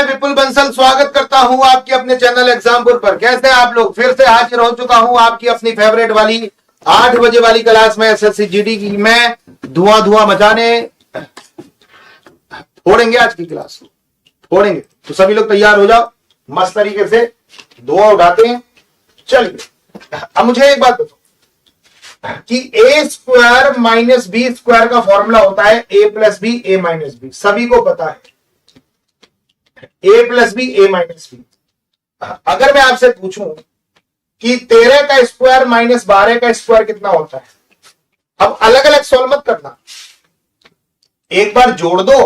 विपुल बंसल स्वागत करता हूं आपके अपने चैनल एग्जामपुर पर। कैसे हैं आप लोग? फिर से हाजिर हो चुका हूं आपकी अपनी फेवरेट वाली 8 बजे वाली क्लास में एसएससी जीडी की। मैं धुआं मचाने फोड़ेंगे, आज की क्लास फोड़ेंगे। तो सभी लोग तैयार हो जाओ, मस्त तरीके से धुआं उठाते हैं। चलिए, अब मुझे एक बात बताओ कि ए स्क्वायर माइनस बी स्क्वायर का फॉर्मूला होता है ए प्लस बी ए माइनस बी। सभी को पता है ए प्लस बी ए माइनस बी। अगर मैं आपसे पूछूं कि 13 का स्क्वायर माइनस 12 का स्क्वायर कितना होता है, अब अलग अलग सॉल्व मत करना, एक बार जोड़ दो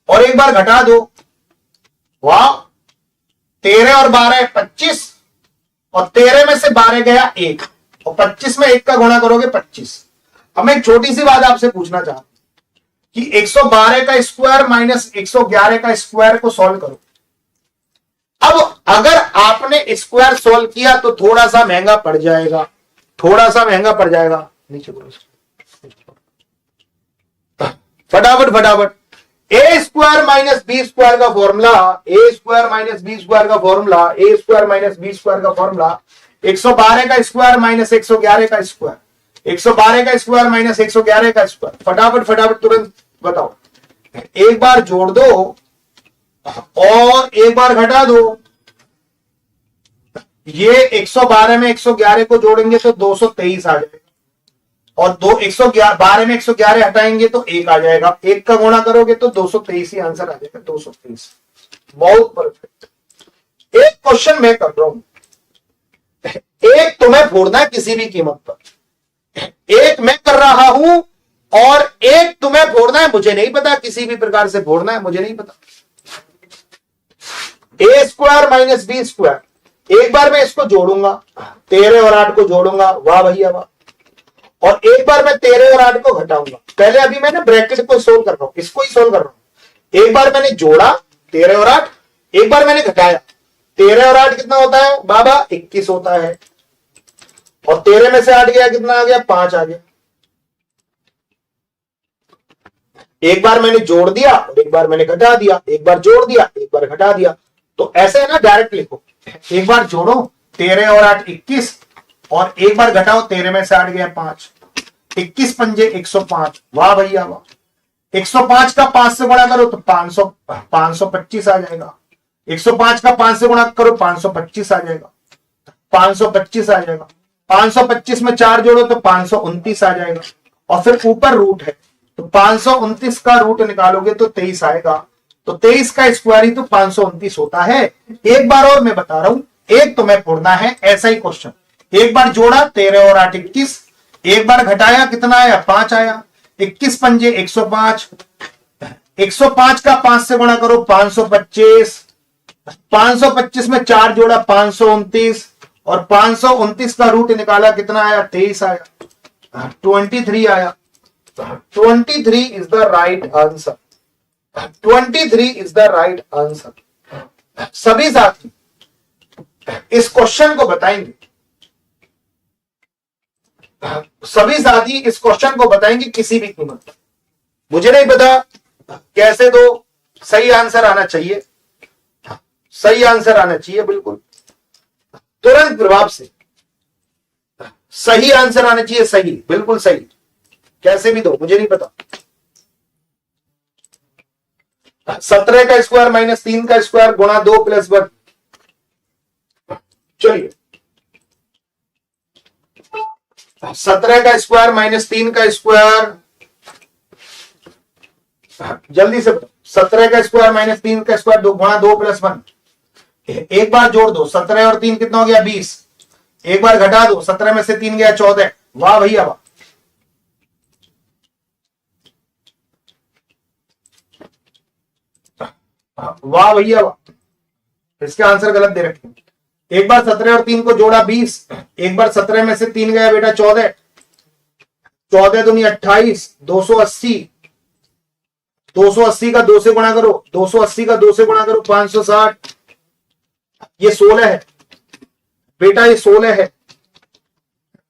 और एक बार घटा दो। वाह, 13 और 12 25, और 13 में से 12 गया 1, और 25 में 1 का गुणा करोगे 25। अब मैं एक छोटी सी बात आपसे पूछना चाहता हूं कि 112 का स्क्वायर माइनस 111 का स्क्वायर को सॉल्व करो। अब अगर आपने स्क्वायर सॉल्व किया तो थोड़ा सा महंगा पड़ जाएगा, थोड़ा सा महंगा पड़ जाएगा। नीचे करो फटाफट। ए स्क्वायर माइनस बी स्क्वायर का फॉर्मूला, ए स्क्वायर माइनस बी स्क्वायर का फॉर्मूला, ए स्क्वायर माइनस बी स्क्वायर का फॉर्मूला 112 का स्क्वायर माइनस 111 का स्क्वायर, 112 का स्क्वायर माइनस 111 का स्क्वायर। फटाफट तुरंत बताओ। एक बार जोड़ दो और एक बार घटा दो। ये 112 में 111 को जोड़ेंगे तो 223 आ जाएगा, और 112 में 111 हटाएंगे तो 1 आ जाएगा। 1 का गुणा करोगे तो 223 ही आंसर आ जाएगा, 223। बहुत परफेक्ट। एक क्वेश्चन मैं कर रहा हूं, एक तुम्हें फोड़ना है किसी भी कीमत पर, एक मैं कर रहा हूं और एक तुम्हें फोड़ना है, मुझे नहीं पता, किसी भी प्रकार से फोड़ना है, मुझे नहीं पता। ए स्क्वायर माइनस बी स्क्वायर, एक बार मैं इसको जोड़ूंगा, 13 और 8 को जोड़ूंगा, वाह भैया वाह, और एक बार मैं 13 और 8 को घटाऊंगा। पहले अभी मैंने ब्रैकेट को सोल्व कर रहा हूं, इसको ही सोल्व कर रहा हूं। एक बार मैंने जोड़ा 13 और 8, एक बार मैंने घटाया। 13 और 8 कितना होता है बाबा? 21 होता है, और 13 में से 8 गया, कितना आ गया? 5 आ गया। एक बार मैंने जोड़ दिया और एक बार मैंने घटा दिया, एक बार जोड़ दिया एक बार घटा दिया। तो ऐसे है ना, डायरेक्ट लिखो। एक बार जोड़ो 13 और 8 21, और एक बार घटाओ 13 में से 8 गया 5, 21 पंजे 105, वाह भैया वाह। 105 का 5 से गुणा करो तो 525 आ जाएगा। 105 का 5 से गुणा करो 525 आ जाएगा, 525 आ जाएगा। 525 में 4 जोड़ो तो 529 आ जाएगा, और फिर ऊपर रूट है तो 529 का रूट निकालोगे तो 23 आएगा। तो 23 का स्क्वायर ही तो 529 होता है। एक बार और मैं बता रहा हूं, एक तुम्हें फोड़ना है ऐसा ही क्वेश्चन। एक बार जोड़ा 13 और 8 21, एक बार घटाया कितना आया? 5 आया। 21 पंजे 105, 105 का 5 से गुणा करो 525, 525 में 4 जोड़ा 529, और 529 का रूट निकाला कितना आया? 23 आया, 23 आया। 23 is the right answer, 23 is the right answer. सभी साथी इस क्वेश्चन को बताएंगे, सभी साथी इस क्वेश्चन को बताएंगे किसी भी कीमत पर। मुझे नहीं पता कैसे, तो सही आंसर आना चाहिए, सही आंसर आना चाहिए, बिल्कुल तुरंत प्रभाव से सही आंसर आना चाहिए, सही, बिल्कुल सही। कैसे भी दो, मुझे नहीं पता। 17 का स्क्वायर माइनस 3 का स्क्वायर गुणा 2 प्लस 1। चलिए, 17 का स्क्वायर माइनस 3 का स्क्वायर, जल्दी से बताओ। 17 का स्क्वायर माइनस 3 का स्क्वायर गुणा 2 प्लस 1। एक बार जोड़ दो, 17 और 3 कितना हो गया? 20। एक बार घटा दो, 17 में से 3 गया 14, वाह भैया वाह। वाह भैया वाह, इसके आंसर गलत दे रखे। एक बार 17 और 3 को जोड़ा 20, एक बार 17 में से 3 गया बेटा 14, 14 दूनी 28, 280, 280 का 2 से गुणा करो, 280 का 2 से गुणा करो 560, ये 16 है बेटा, ये 16 है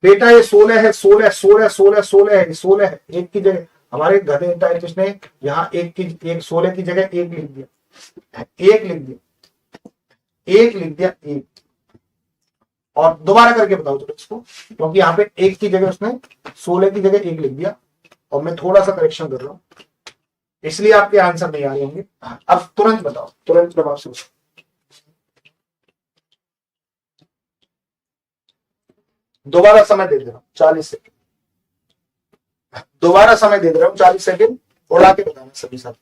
बेटा, ये 16 है, 16 16 16 16 है, 16 है। एक की जगह हमारे गधे टाइपिस्ट ने यहाँ एक 16 की जगह 1 लिख दिया। एक लिख दिया, एक लिख दिया, एक, और दोबारा करके बताओ चलो इसको, क्योंकि यहाँ पे एक की जगह उसने 16 की जगह एक लिख दिया, और मैं थोड़ा सा करेक्शन कर रहा हूं, इसलिए आपके आंसर नहीं आ रहे होंगे। अब तुरंत बताओ, तुरंत जवाब से दोबारा समय दे दे रहा हूं 40 सेकेंड, दोबारा समय दे दे रहा हूं 40 सेकेंड, उड़ा के बताना सभी साथ।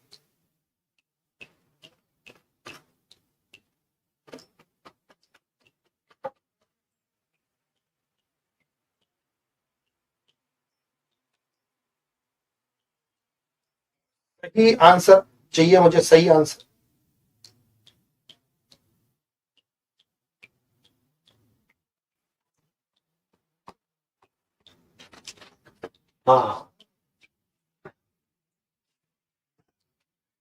सही आंसर चाहिए मुझे, सही आंसर। हाँ,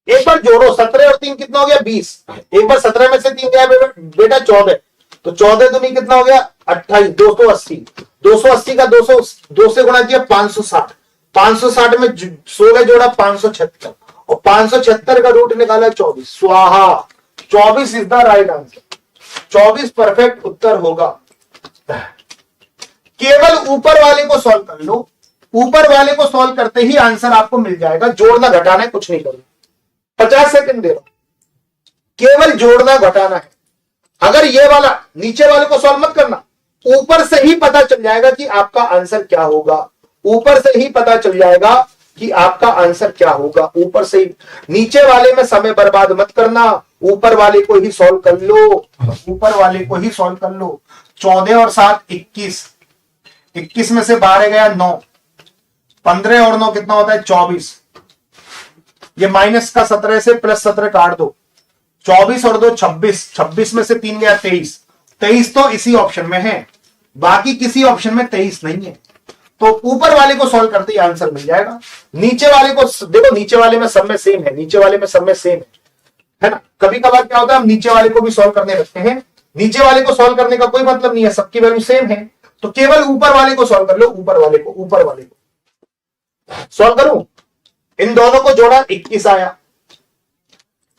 एक बार जोड़ो, 17 और 3 कितना हो गया 20। एक बार 17 में से 3 गया बेटा 14, तो 14 दूनी कितना हो गया 28, 280, 280 का 2 से गुणा किया 560, 560 में 16 जोड़ा 576, और 576 का रूट निकाला 24, स्वाहा 24 is the right answer, 24 perfect उत्तर होगा। केवल ऊपर वाले को सॉल्व कर लो, ऊपर वाले को सॉल्व करते ही आंसर आपको मिल जाएगा, जोड़ना घटाना है कुछ नहीं करना। 50 सेकंड दे रहा हूं, केवल जोड़ना घटाना है। अगर ये वाला नीचे वाले को सॉल्व मत करना, ऊपर से ही पता चल जाएगा कि आपका आंसर क्या होगा, ऊपर से ही पता चल जाएगा कि आपका आंसर क्या होगा, ऊपर से ही। नीचे वाले में समय बर्बाद मत करना, ऊपर वाले को ही सॉल्व कर लो, ऊपर वाले को ही सॉल्व कर लो। 14 और 7 21, 21 में से 12 गया 9, 15 और 9 कितना होता है 24, ये माइनस का 17 से प्लस 17 काट दो, 24 और 2 26, 26 में से 3 गया 23, 23 तो इसी ऑप्शन में है, बाकी किसी ऑप्शन में 23 नहीं है, तो ऊपर वाले को सॉल्व करते ही आंसर मिल जाएगा। नीचे वाले को देखो, नीचे वाले में सब में सेम है, नीचे वाले में सब में सेम है ना। कभी कभार क्या होता है हम नीचे वाले को भी सॉल्व करने लगते हैं, नीचे वाले को सॉल्व करने का कोई मतलब नहीं है, सबकी वैल्यू सेम है, तो केवल ऊपर वाले को सॉल्व कर लो, ऊपर वाले को, ऊपर वाले को सॉल्व करूं। इन दोनों को जोड़ा 21 आया,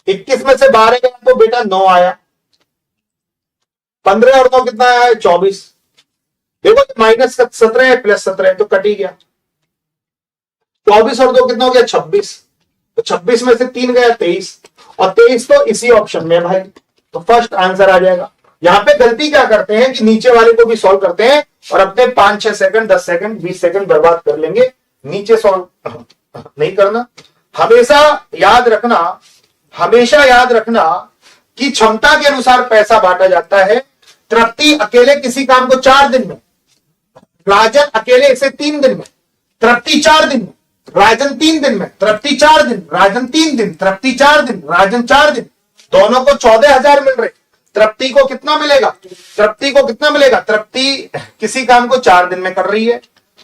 21 में से 12 गया तो बेटा 9 आया, 15 और 9 कितना आया 24, देखो माइनस 17 है प्लस 17 है तो कट ही गया, 24 और 2 कितना हो गया 26, तो 26 में से 3 गया 23, और 23 तो इसी ऑप्शन में भाई, तो फर्स्ट आंसर आ जाएगा। यहां पे गलती क्या करते हैं कि नीचे वाले को भी सॉल्व करते हैं और अपने 5-6 सेकंड 10 सेकंड 20 सेकंड बर्बाद कर लेंगे, नीचे सॉल्व नहीं करना। हमेशा याद रखना, हमेशा याद रखना कि क्षमता के अनुसार पैसा बांटा जाता है। तृप्ति अकेले किसी काम को 4 दिन में, राजन अकेले इसे 3 दिन में, तृप्ति 4 दिन में, राजन 3 दिन में, तृप्ति 4 दिन, राजन 3 दिन, तृप्ति 4 दिन, राजन 4 दिन, दोनों को 14,000 मिल रहे। तृप्ति को कितना मिलेगा, तृप्ति को कितना मिलेगा, तृप्ति किसी काम को 4 दिन में कर रही है,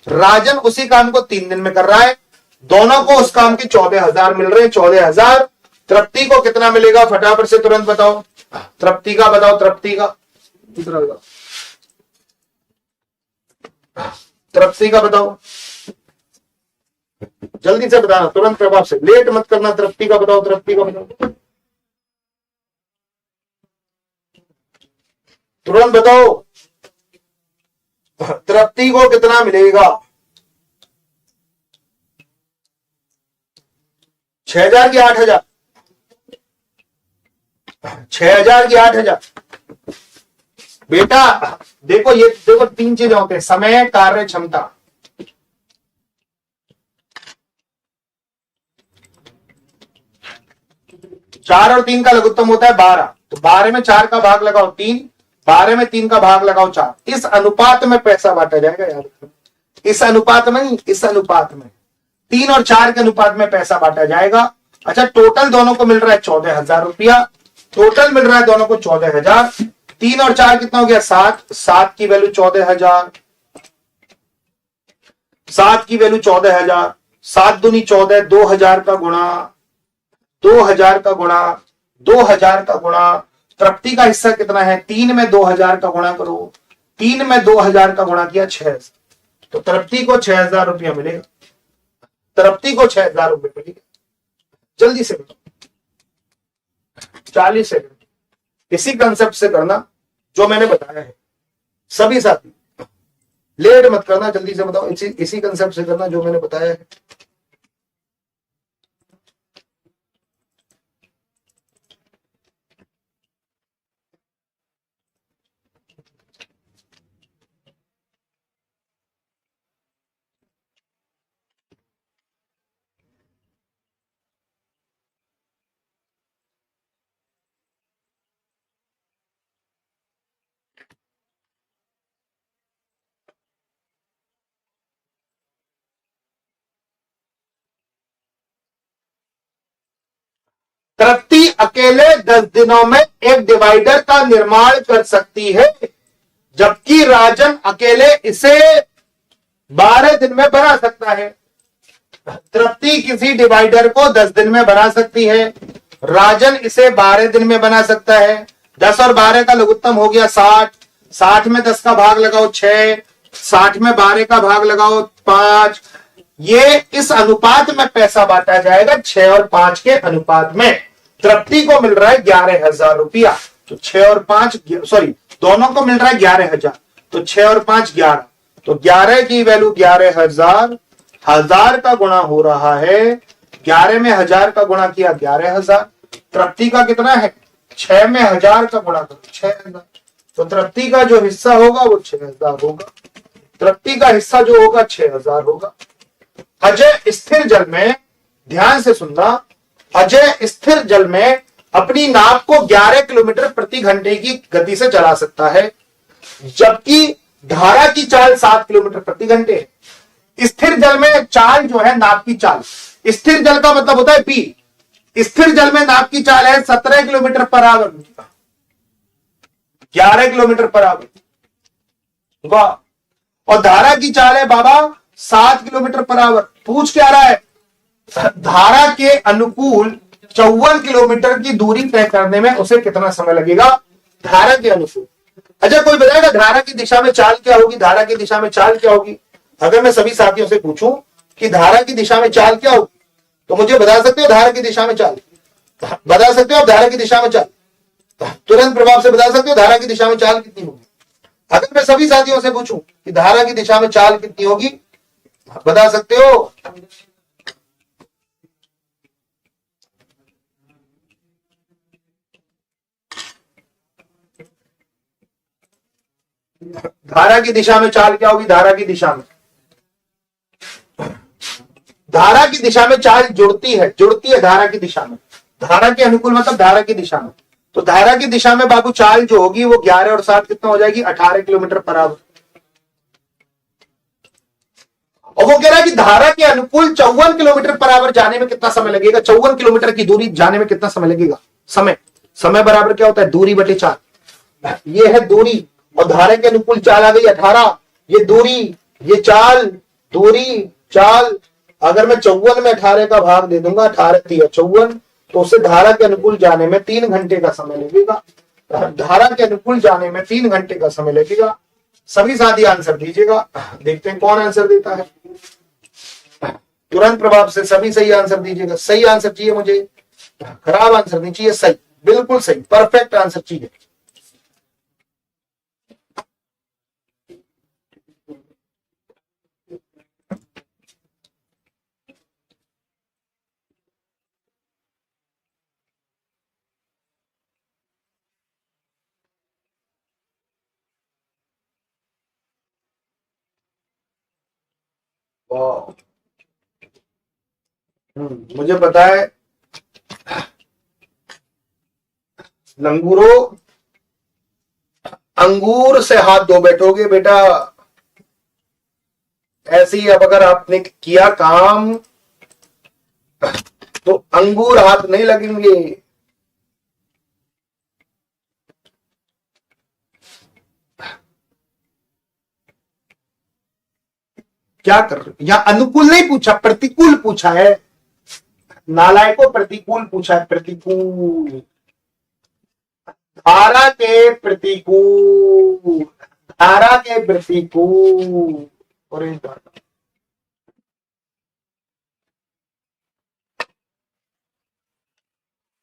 राजन उसी काम को 3 दिन में कर रहा है, दोनों को उस काम के 14,000 मिल रहे हैं, 14,000। तृप्ति को कितना मिलेगा फटाफट से तुरंत बताओ, तृप्ति का बताओ, तृप्ति का तृप्ति का बताओ, जल्दी से बताना, तुरंत प्रभाव से, लेट मत करना। तृप्ति का बताओ, तृप्ति का बताओ, तुरंत बताओ, तृप्ति को कितना मिलेगा। 6,000 की 8,000, 6,000 की 8,000। बेटा देखो, ये देखो 3 चीजें होते हैं, समय, कार्य, क्षमता। चार और 3 का लघुत्तम होता है 12, तो 12 में 4 का भाग लगाओ 3, 12 में 3 का भाग लगाओ 4, इस अनुपात में पैसा बांटा जाएगा। याद रखो, इस अनुपात में नहीं, इस अनुपात में 3 और 4 के अनुपात में पैसा बांटा जाएगा। अच्छा, टोटल दोनों को मिल रहा है 14,000 रुपया, टोटल मिल रहा है दोनों को 14,000। 3 और 4 कितना हो गया 7, 7 की वैल्यू 14,000, 7 की वैल्यू 14,000, 7 दूनी 14, 2,000 का गुणा, 2,000 का गुणा, 2,000 का गुणा। तृप्ति का हिस्सा कितना है, 3 में 2,000 का गुणा करो, 3 में 2,000 का गुणा किया 6,000, तो तृप्ति को 6,000 रुपया मिलेगा, तृप्ति को 6,000 रुपये मिलेगा। जल्दी से बताओ, 40 सेकंड। इसी कंसेप्ट से करना जो मैंने बताया है। सभी साथी लेट मत करना, जल्दी से बताओ। इसी कंसेप्ट से करना जो मैंने बताया है। तृप्ति अकेले 10 दिनों में एक डिवाइडर का निर्माण कर सकती है, जबकि राजन अकेले इसे 12 दिन में बना सकता है। तृप्ति किसी डिवाइडर को 10 दिन में बना सकती है, राजन इसे 12 दिन में बना सकता है। 10 और 12 का लघुत्तम हो गया 60, 60 में 10 का भाग लगाओ 6, 60 में 12 का भाग लगाओ 5। ये इस अनुपात में पैसा बांटा जाएगा, 6 और 5 के अनुपात में। तृप्ति को मिल रहा है 11,000 रुपया, तो 6 और 5 सॉरी दोनों को मिल रहा है 11,000, तो 6 और 5 11, तो 11 की वैल्यू 11,000, 1000 का गुणा हो रहा है 11 में 1000 का गुणा किया 11,000। तृप्ति का कितना है 6 में 1000 का गुणा करो 6,000, तो तृप्ति का जो हिस्सा होगा वो 6,000 होगा। तृप्ति का हिस्सा जो होगा 6,000 होगा। अजय स्थिर जल में, ध्यान से सुनना, अजय स्थिर जल में अपनी नाव को 11 किलोमीटर प्रति घंटे की गति से चला सकता है, जबकि धारा की चाल 7 किलोमीटर प्रति घंटे है। स्थिर जल में चाल जो है नाव की चाल, स्थिर जल का मतलब होता है पी। स्थिर जल में नाव की चाल है 17 kilometre per hour, 11 kilometre per hour, वाह। और धारा की चाल है बाबा 7 किलोमीटर पर आवर। पूछ क्या रहा है, धारा के अनुकूल 54 किलोमीटर की दूरी तय करने में उसे कितना समय लगेगा, धारा के अनुकूल। अच्छा कोई बताएगा धारा की दिशा में चाल क्या होगी, धारा की दिशा में चाल क्या होगी? अगर मैं सभी साथियों से पूछूं कि धारा की दिशा में चाल क्या होगी, तो मुझे बता सकते हो धारा की दिशा में चाल, बता सकते हो आप धारा की दिशा में चाल, तुरंत प्रभाव से बता सकते हो धारा की दिशा में चाल कितनी होगी? अगर मैं सभी साथियों से पूछूं कि धारा की दिशा में चाल कितनी होगी, बता सकते हो? धारा की दिशा में चाल क्या होगी? धारा की दिशा में, धारा की दिशा में चाल जुड़ती है धारा की दिशा में। धारा के अनुकूल मतलब धारा की दिशा में, तो धारा की दिशा में बाबू चाल जो होगी वो 11 और 7 कितना हो जाएगी, 18 किलोमीटर पर आवर। और वो कह रहा है कि धारा के अनुकूल 54 किलोमीटर पर आवर जाने में कितना समय लगेगा, 54 किलोमीटर की दूरी जाने में कितना समय लगेगा। समय बराबर क्या होता है, दूरी बटे चाल। ये है दूरी, और धारा के अनुकूल चाल आ गई 18, ये दूरी, ये चाल, दूरी चाल। अगर मैं 54 में 18 का भाग दे दूंगा, 18 3 54, तो उसे धारा के अनुकूल जाने में 3 घंटे का समय लगेगा। धारा के अनुकूल जाने में 3 घंटे का समय लगेगा। सभी साथी आंसर दीजिएगा, देखते हैं कौन आंसर देता है। तुरंत प्रभाव से सभी सही आंसर दीजिएगा। सही आंसर चाहिए मुझे, खराब आंसर नहीं चाहिए, सही, बिल्कुल सही, परफेक्ट आंसर चाहिए। मुझे पता है लंगूरो, अंगूर से हाथ धो बैठोगे बेटा। ऐसे ही अब अगर आपने किया काम तो अंगूर हाथ नहीं लगेंगे। क्या कर रहे हो? यहां अनुकूल नहीं पूछा, प्रतिकूल पूछा है। नालायक को प्रतिकूल पूछा है, प्रतिकूल, धारा के प्रतिकूल, धारा के प्रतिकूल।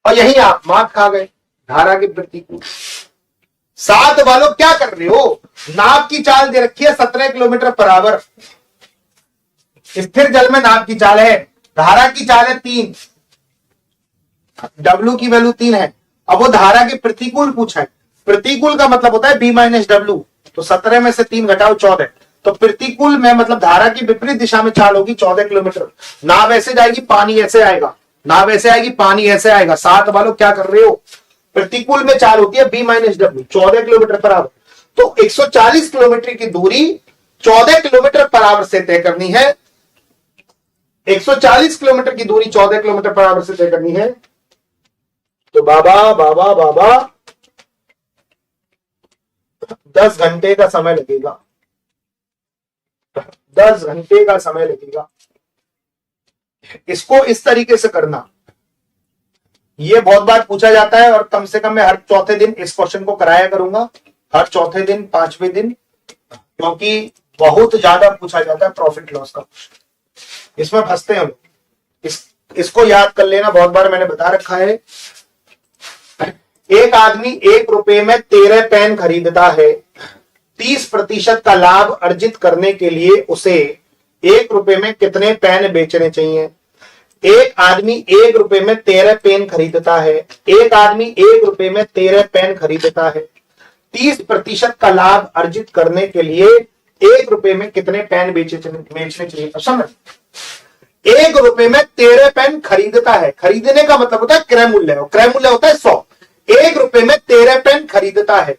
और यही आप मार्क खा गए। धारा के प्रतिकूल। सात वालों क्या कर रहे हो, नाव की चाल दे रखी है 17 किलोमीटर पर आवर, स्थिर जल में नाव की चाल है, धारा की चाल है 3, W की वैल्यू 3 है। अब वो धारा के प्रतिकूल पूछा है, प्रतिकूल का मतलब होता है B माइनस डब्ल्यू, तो 17 में से 3 घटाओ 14, तो प्रतिकूल में मतलब धारा की विपरीत दिशा में चाल होगी 14 किलोमीटर। नाव ऐसे जाएगी, पानी ऐसे आएगा, नाव ऐसे आएगी, पानी ऐसे आएगा। सात वालों क्या कर रहे हो, प्रतिकूल में चाल होती है B minus W, 14 kilometre per hour, तो 140 किलोमीटर की दूरी 14 किलोमीटर पर आवर से तय करनी है। 140 किलोमीटर की दूरी 14 किलोमीटर पर आवर से तय करनी है, तो बाबा 10 घंटे का समय लगेगा, 10 घंटे का समय लगेगा। इसको इस तरीके से करना, ये बहुत बार पूछा जाता है और कम से कम मैं हर चौथे दिन इस क्वेश्चन को कराया करूंगा, हर चौथे दिन, पांचवें दिन, क्योंकि बहुत ज्यादा पूछा जाता है प्रॉफिट लॉस का क्वेश्चन, इसमें फंसते हैं लोग। इसको याद कर लेना, बहुत बार मैंने बता रखा है। एक आदमी 1 रुपए में 13 पेन खरीदता है, 30% का लाभ अर्जित करने के लिए उसे 1 रुपए में कितने पेन बेचने चाहिए। एक आदमी 1 रुपए में 13 पेन खरीदता है, एक आदमी 1 रुपए में 13 पेन खरीदता है, 30% का लाभ अर्जित करने के लिए 1 रुपए में कितने पेन बेचने चाहिए। समझ, 1 रुपए में 13 पेन खरीदता है, खरीदने का मतलब होता है क्रय मूल्य, क्रय मूल्य होता है 100। 1 रुपए में 13 पेन खरीदता है,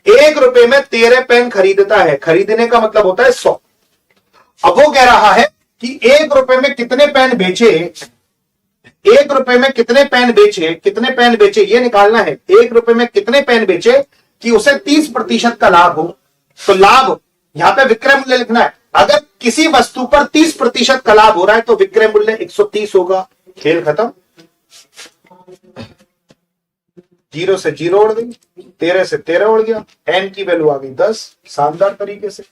1 रुपए में 13 पेन खरीदता है, खरीदने का मतलब होता है 100। अब वो कह रहा है कि 1 रुपए में कितने पेन बेचे, 1 रुपए में कितने पेन बेचे, कितने पेन बेचे ये निकालना है। 1 रुपए में कितने पेन बेचे कि उसे 30% का लाभ हो, तो लाभ यहां पे विक्रय मूल्य लिखना है। अगर किसी वस्तु पर 30% का लाभ हो रहा है तो विक्रय मूल्य 130 होगा। खेल खत्म, 0 से 0 उड़ गई, 13 से 13 उड़ गया, n की वैल्यू आ गई 10 शानदार तरीके से,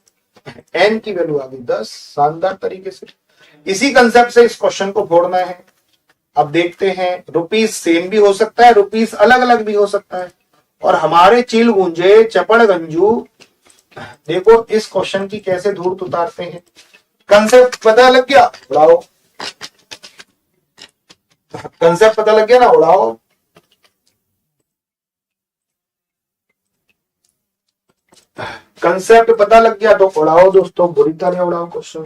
n की वैल्यू आ गई 10 शानदार तरीके से। इसी कंसेप्ट से इस क्वेश्चन को फोड़ना है। अब देखते हैं, रुपीस सेम भी हो सकता है, रुपीस अलग अलग भी हो सकता है, और हमारे चिल गुंजे चपड़ गंजू देखो इस क्वेश्चन की कैसे धूर्त उतारते हैं। कंसेप्ट पता लग गया, उड़ाओ। कंसेप्ट पता लग गया ना, उड़ाओ। कंसेप्ट पता लग गया तो उड़ाओ दोस्तों, बुरी तरह उड़ाओ क्वेश्चन।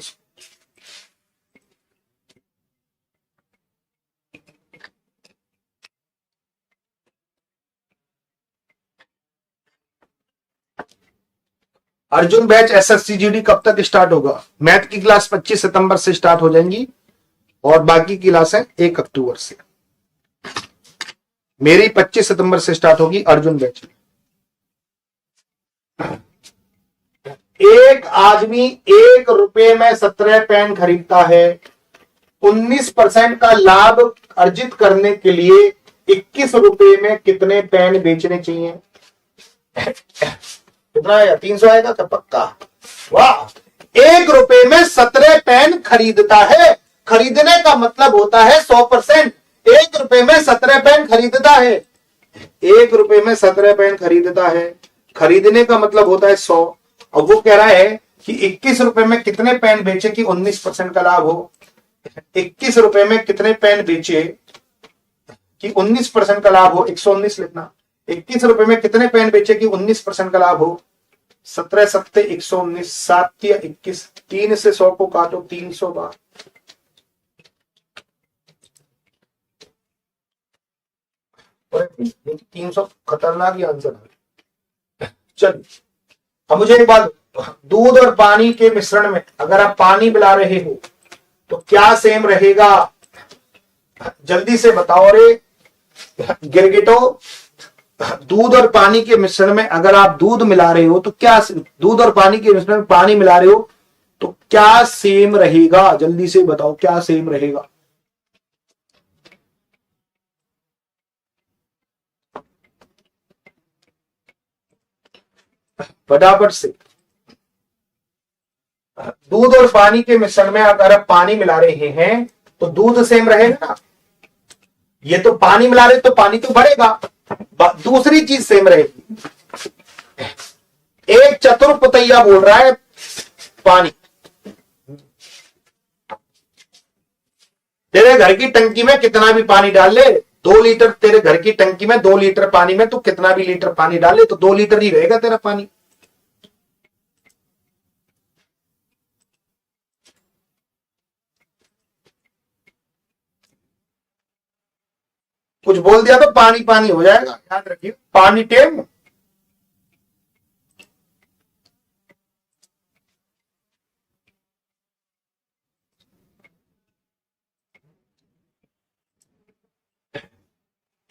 अर्जुन बैच एसएससीजीडी कब तक स्टार्ट होगा। मैथ की क्लास 25 सितंबर से स्टार्ट हो जाएंगी और बाकी की क्लास है 1 अक्टूबर से। मेरी 25 सितंबर से स्टार्ट होगी अर्जुन बैच में। एक आदमी 1 रुपए में 17 पेन खरीदता है, 19% का लाभ अर्जित करने के लिए 21 रुपए में कितने पेन बेचने चाहिए। कितना आएगा, 300 आएगा क्या पक्का। वाह, 1 रुपए में 17 पेन खरीदता है, खरीदने का मतलब होता है 100%। 1 रुपए में 17 पेन खरीदता है, 1 रुपए में 17 पेन खरीदता है, खरीदने का मतलब होता है 100। अब वो कह रहा है कि 21 रुपए में कितने पेन बेचे कि 19% का लाभ हो। 21 रुपए में कितने पेन बेचे कि 19% का लाभ हो, 119 लिखना। 21 रुपए में कितने पेन बेचे कि 19% का लाभ हो। 17 सत्ते 119, 7 या 21, 3 से 100 को काटो 300 बार। और 300 खतरनाक ही आंसर है। चल, अब मुझे एक बात, दूध और पानी के मिश्रण में अगर आप पानी मिला रहे हो तो क्या सेम रहेगा, जल्दी से बताओ रे गिरगिटो। दूध और पानी के मिश्रण में अगर आप दूध मिला रहे हो तो क्या, दूध और पानी के मिश्रण में पानी मिला रहे हो तो क्या सेम रहेगा, जल्दी से बताओ क्या सेम रहेगा। फटाफट से। दूध और पानी के मिश्रण में अगर आप पानी मिला रहे हैं तो दूध सेम रहेगा ना। ये तो पानी मिला रहे तो पानी तो बढ़ेगा, दूसरी चीज सेम रहेगी। एक चतुर्पुतैया बोल रहा है पानी, तेरे घर की टंकी में कितना भी पानी डाल ले, 2 लीटर, तेरे घर की टंकी में 2 लीटर पानी में तू कितना भी लीटर पानी डाल ले तो 2 लीटर ही रहेगा तेरा पानी। कुछ बोल दिया तो पानी पानी हो जाएगा, याद रखिए, पानी टेम।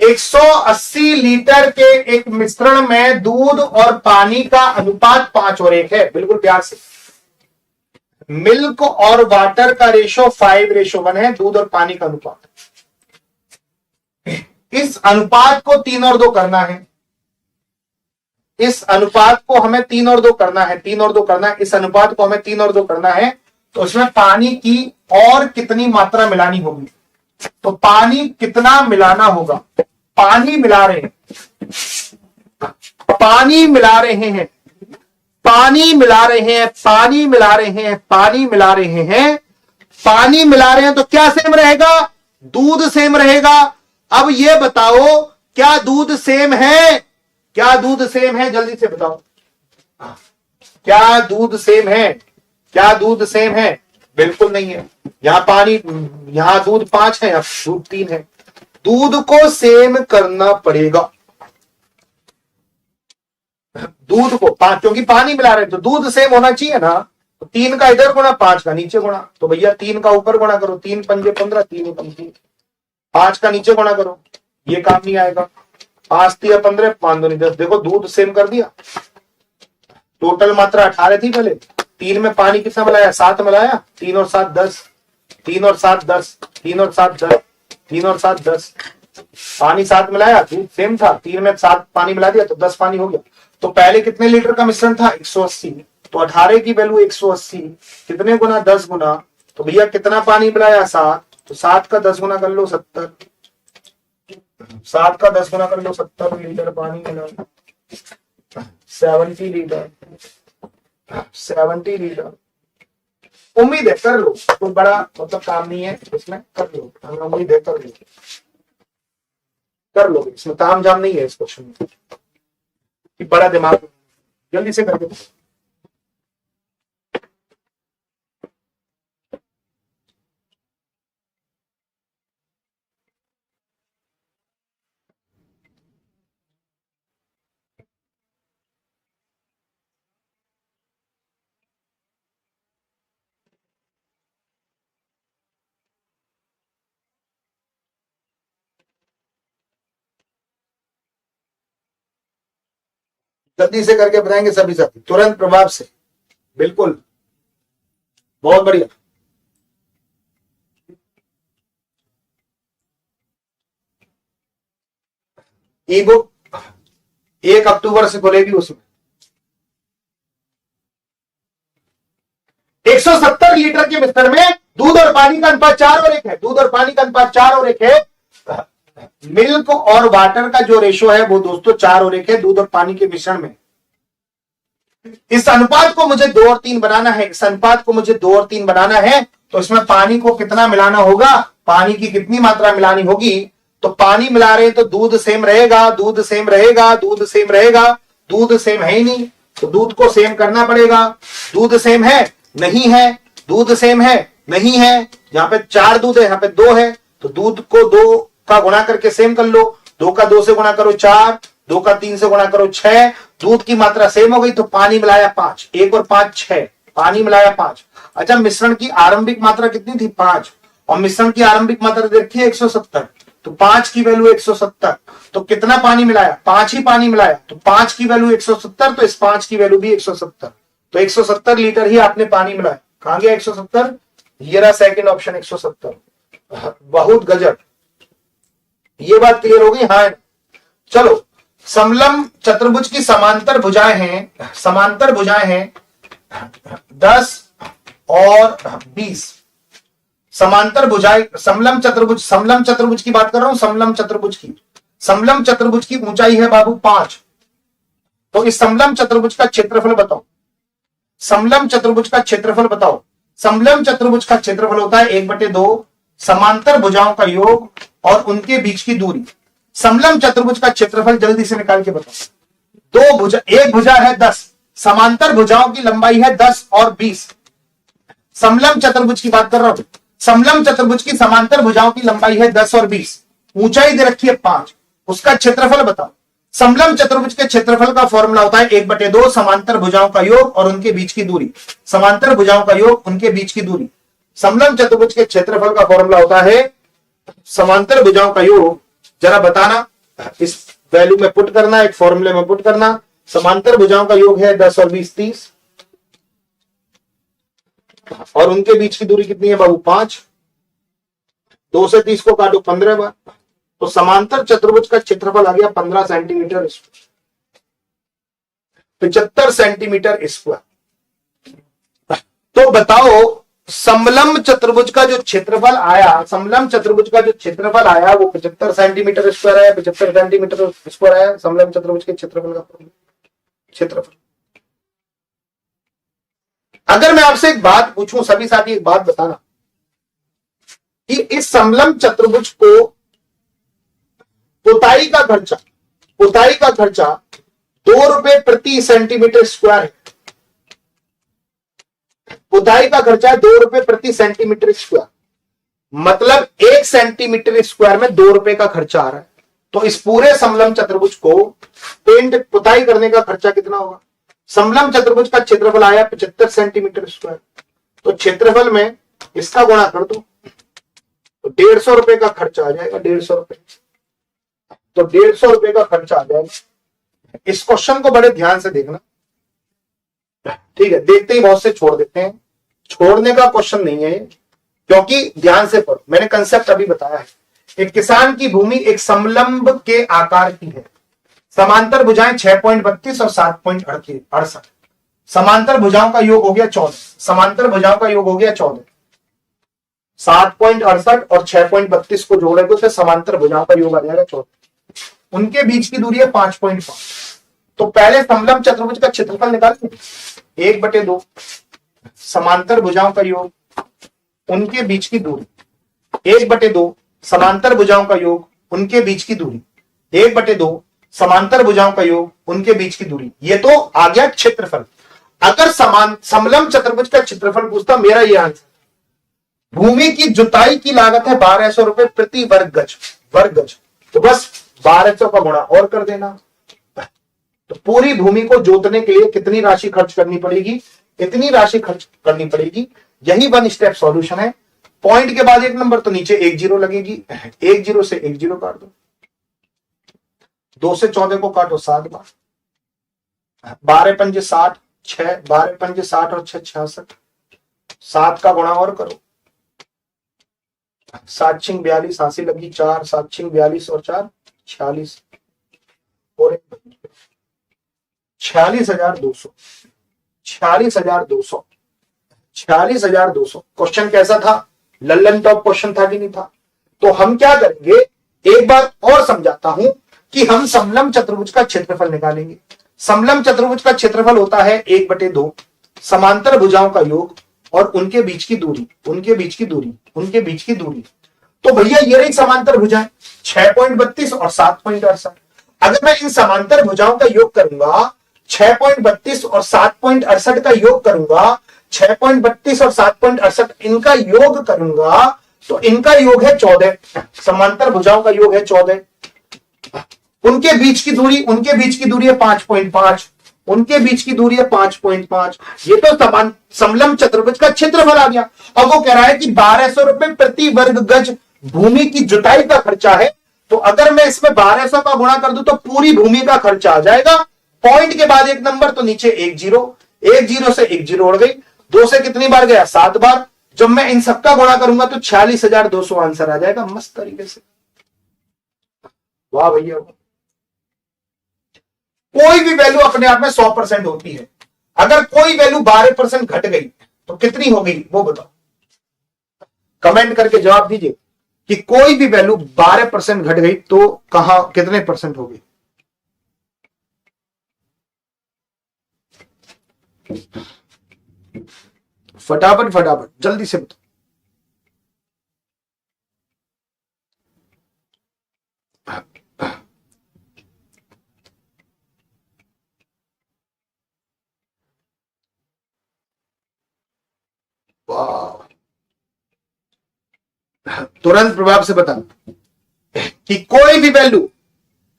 एक 180 लीटर के एक मिश्रण में दूध और पानी का अनुपात 5:1 है। बिल्कुल प्यार से, मिल्क और वाटर का रेशो 5:1 है, दूध और पानी का अनुपात। इस अनुपात को 3 और 2 करना है, इस अनुपात को हमें 3 और 2 करना है, 3 और 2 करना है, इस अनुपात को हमें 3 और 2 करना है। तो उसमें पानी की और कितनी मात्रा मिलानी होगी, तो पानी कितना मिलाना होगा, पानी मिला रहे हैं, पानी मिला रहे हैं, पानी मिला रहे हैं, पानी मिला रहे हैं, पानी मिला रहे हैं, पानी मिला रहे हैं, तो क्या सेम रहेगा, दूध सेम रहेगा। अब ये बताओ क्या दूध सेम है, क्या दूध सेम है, जल्दी से बताओ, क्या दूध सेम है, क्या दूध सेम है, बिल्कुल नहीं है। यहां पानी, यहां दूध 5 है, यहां दूध 3 है, दूध को सेम करना पड़ेगा, दूध को 5, क्योंकि पानी मिला रहे हैं तो दूध सेम होना चाहिए ना। तो 3 का इधर गुणा, 5 का नीचे गुणा, तो भैया 3 का ऊपर गुणा करो, 3 पंजे 15, 3 पंजे 5 का नीचे गुणा करो, ये काम नहीं आएगा, 5 3 15, 5 2 10, देखो दूध सेम कर दिया। टोटल मात्रा 18 थी पहले, 3 में पानी कितना मिलाया, 7 मिलाया, 3 और 7 10, 3 और 7 10, 3 और 7 10, 3 और 7 10, पानी 7 मिलाया, दूध सेम था, 3 में 7 पानी मिला दिया तो 10 पानी हो गया। तो पहले कितने लीटर का मिश्रण था, 180, तो 18 की वैल्यू 180 कितने गुना, 10 गुना, तो भैया कितना पानी मिलाया, 7, तो 7 का 10 गुना कर लो 70, 7 का 10 गुना कर लो 70 लीटर पानी मिला, 70 लीटर, 70 लीटर। उम्मीद है कर लो, कोई बड़ा मतलब काम नहीं है इसमें, कर लो, उम्मीद है कर लो, कर लो, इसमें ताम झाम नहीं है इस क्वेश्चन में कि बड़ा दिमाग, जल्दी से करके। जल्दी से करके बताएंगे सभी साथी, तुरंत प्रभाव से, बिल्कुल, बहुत बढ़िया। ई बुक 1 अक्टूबर से खुलेगी, उसमें 170 लीटर के मिश्रण में दूध और पानी का अनुपात 4:1 है, दूध और पानी का अनुपात 4:1 है। मिल्क और वाटर का जो रेशो है वो दोस्तों 4:1 है दूध और पानी के मिश्रण में। इस अनुपात को मुझे 2 और 3 बनाना है, इस अनुपात को मुझे 2 और 3 बनाना है, तो इसमें पानी को कितना मिलाना होगा, पानी की कितनी मात्रा मिलानी होगी, तो पानी मिला रहे हैं तो दूध सेम रहेगा, दूध सेम रहेगा, दूध सेम रहेगा, दूध सेम है ही नहीं तो दूध को सेम करना पड़ेगा। दूध सेम है, नहीं है, दूध सेम है, नहीं है, यहाँ पे 4 दूध है, यहाँ पे 2 है, तो दूध को 2 का गुणा करके सेम कर लो, 2 का 2 से गुणा करो 4, 2 का 3 से गुणा करो 6, दूध की मात्रा सेम हो गई, तो पानी मिलाया 5, 1 और 5 6, पानी मिलाया 5। अच्छा, मिश्रण की आरंभिक मात्रा कितनी थी, 5, और मिश्रण की आरंभिक मात्रा देखिए 170, तो 5 की वैल्यू 170, तो कितना पानी मिलाया, 5 ही पानी मिलाया, तो 5 की वैल्यू 170, तो इस 5 की वैल्यू भी 170, तो 170 लीटर ही आपने पानी मिलाया। कहां गया 170, ये रहा सेकंड ऑप्शन 170। बहुत गजब, ये बात क्लियर हो गई, हाँ। चलो, समलंब चतुर्भुज की समांतर भुजाएं हैं, समांतर भुजाएं हैं 10 और 20, समांतर भुजाएं, समलंब चतुर्भुज की बात कर रहा हूं, समलंब चतुर्भुज की, समलंब चतुर्भुज की ऊंचाई है बाबू 5, तो इस समलंब चतुर्भुज का क्षेत्रफल बताओ। समलंब चतुर्भुज का क्षेत्रफल बताओ। समलंब चतुर्भुज का क्षेत्रफल होता है 1/2 समांतर भुजाओं का योग और उनके बीच की दूरी। समलंब चतुर्भुज का क्षेत्रफल जल्दी से निकाल के बताओ। दो भुजा, एक भुजा है 10, समांतर भुजाओं की लंबाई है 10 और 20। समलंब चतुर्भुज की बात कर रहा हूं। समलंब चतुर्भुज की समांतर भुजाओं की लंबाई है 10 और 20, ऊंचाई दे रखी है 5, उसका क्षेत्रफल बताओ। समलंब चतुर्भुज के क्षेत्रफल का फॉर्मूला होता है 1/2 समांतर भुजाओं का योग और उनके बीच की दूरी। समांतर भुजाओं का योग, उनके बीच की दूरी। समलंब चतुर्भुज के क्षेत्रफल का फॉर्मूला होता है समांतर भुजाओं का योग, जरा बताना, इस वैल्यू में पुट करना, एक फॉर्मूले में पुट करना। समांतर भुजाओं का योग है 10 और 20 30, और उनके बीच की दूरी कितनी है बाबू 5। 2 से 30 को काटो 15 बार, तो समांतर चतुर्भुज का क्षेत्रफल आ गया 15 सेंटीमीटर स्क्वायर, 75 सेंटीमीटर स्क्वायर। तो बताओ समलंब चतुर्भुज का जो क्षेत्रफल आया, समलंब चतुर्भुज का जो क्षेत्रफल आया वो 75 सेंटीमीटर स्क्वायर आया, 75 सेंटीमीटर स्क्वायर आया समलंब चतुर्भुज के क्षेत्रफल का क्षेत्रफल। अगर मैं आपसे एक बात पूछूं, सभी साथी एक बात बताना कि इस समलंब चतुर्भुज को पुताई का खर्चा 2 रुपए प्रति सेंटीमीटर स्क्वायर है। पुताई का खर्चा है 2 रुपए प्रति सेंटीमीटर स्क्वायर, मतलब 1 सेंटीमीटर स्क्वायर में 2 रुपए का खर्चा आ रहा है। तो इस पूरे समलंब चतुर्भुज को पुताई करने का खर्चा कितना होगा? समलंब चतुर्भुज का क्षेत्रफल आया 75 सेंटीमीटर स्क्वायर, तो क्षेत्रफल में इसका गुणा कर दो तो 150 रुपए का खर्चा आ जाएगा। 150 रुपए, तो 150 रुपए का खर्चा आ जाएगा। इस क्वेश्चन को बड़े ध्यान से देखना, ठीक है? देखते ही बहुत से छोड़ देते हैं, छोड़ने का क्वेश्चन नहीं है क्योंकि ध्यान से पढ़ो। मैंने कंसेप्ट अभी बताया है। एक किसान की भूमि एक समलंब के आकार की है। समांतर भुजाएं 6.32 और 7.68। समांतर भुजाओं का योग हो गया 14। समांतर भुजाओं का योग हो गया 14। 7.68 और 6.32 को जोड़ेंगे तो समांतर भुजाओं का योग आ जाएगा 14। उनके बीच की दूरी है 5.5। तो पहले समलंब चतुर्भुज का क्षेत्रफल निकालेंगे। 1/2 समांतर भुजाओं का योग, उनके बीच की दूरी। 1/2 समांतर भुजाओं का योग, उनके बीच की दूरी। 1/2 समांतर भुजाओं का योग, उनके बीच की दूरी। ये तो आ गया क्षेत्रफल। अगर समलंब चतुर्भुज का क्षेत्रफल पूछता, मेरा ये आंसर, भूमि की जुताई की लागत है 1200 रुपए प्रति वर्ग गज, तो बस 1200 का गुणा और कर देना। तो पूरी भूमि को जोतने के लिए कितनी राशि खर्च करनी पड़ेगी? इतनी राशि खर्च करनी पड़ेगी। यही 1 स्टेप सॉल्यूशन है। पॉइंट के बाद 1 नंबर, तो नीचे 1 जीरो लगेगी। 1 जीरो से 1 जीरो काट दो। 2 से 14 को काटो 7 बार। 12 पंजे 60, 6 12 पंजे 60 और 6 66। 7 का गुणा और करो। 7 छिंग 42, 80 लगी 4, 7 छिंग 42 और 4 46 और 46,200। 46,200। 46,200। क्वेश्चन कैसा था? लल्लन टॉप क्वेश्चन था कि नहीं था? तो हम क्या करेंगे, एक बार और समझाता हूं कि हम समलंब चतुर्भुज का क्षेत्रफल निकालेंगे। समलंब चतुर्भुज का क्षेत्रफल होता है 1/2 समांतर भुजाओं का योग और उनके बीच की दूरी। तो भैया ये रही समांतर भुजाएं 6.32 और 7.68। अगर मैं इन समांतर भुजाओं का योग करूंगा, 6.32 और 7.68 का योग करूंगा, 6.32 और 7.68 इनका योग करूंगा, तो इनका योग है 14। समांतर भुजाओं का योग है 14। उनके बीच की दूरी है 5.5। उनके बीच की दूरी है 5.5। ये तो समलंब चतुर्भुज का क्षेत्रफल आ गया। अब वो कह रहा है कि 1200 रुपए प्रति वर्ग गज भूमि की जुताई का खर्चा है। तो अगर मैं इसमें 1200 का गुणा कर दूं तो पूरी भूमि का खर्चा आ जाएगा। पॉइंट के बाद 1 नंबर, तो नीचे 1 जीरो। 1 जीरो से 1 जीरो उड़ गई। 2 से कितनी बार गया? 7 बार। जब मैं इन सबका गुणा करूंगा तो 46,200 आंसर आ जाएगा मस्त तरीके से। वाह भैया। कोई भी वैल्यू अपने आप में 100% होती है। अगर कोई वैल्यू 12% घट गई तो कितनी हो गई वो बताओ, कमेंट करके जवाब दीजिए। कि कोई भी वैल्यू 12% घट गई तो कहां कितने परसेंट होगी? फटाफट फटाफट जल्दी से बताओ। तुरंत प्रभाव से बता कि कोई भी वैल्यू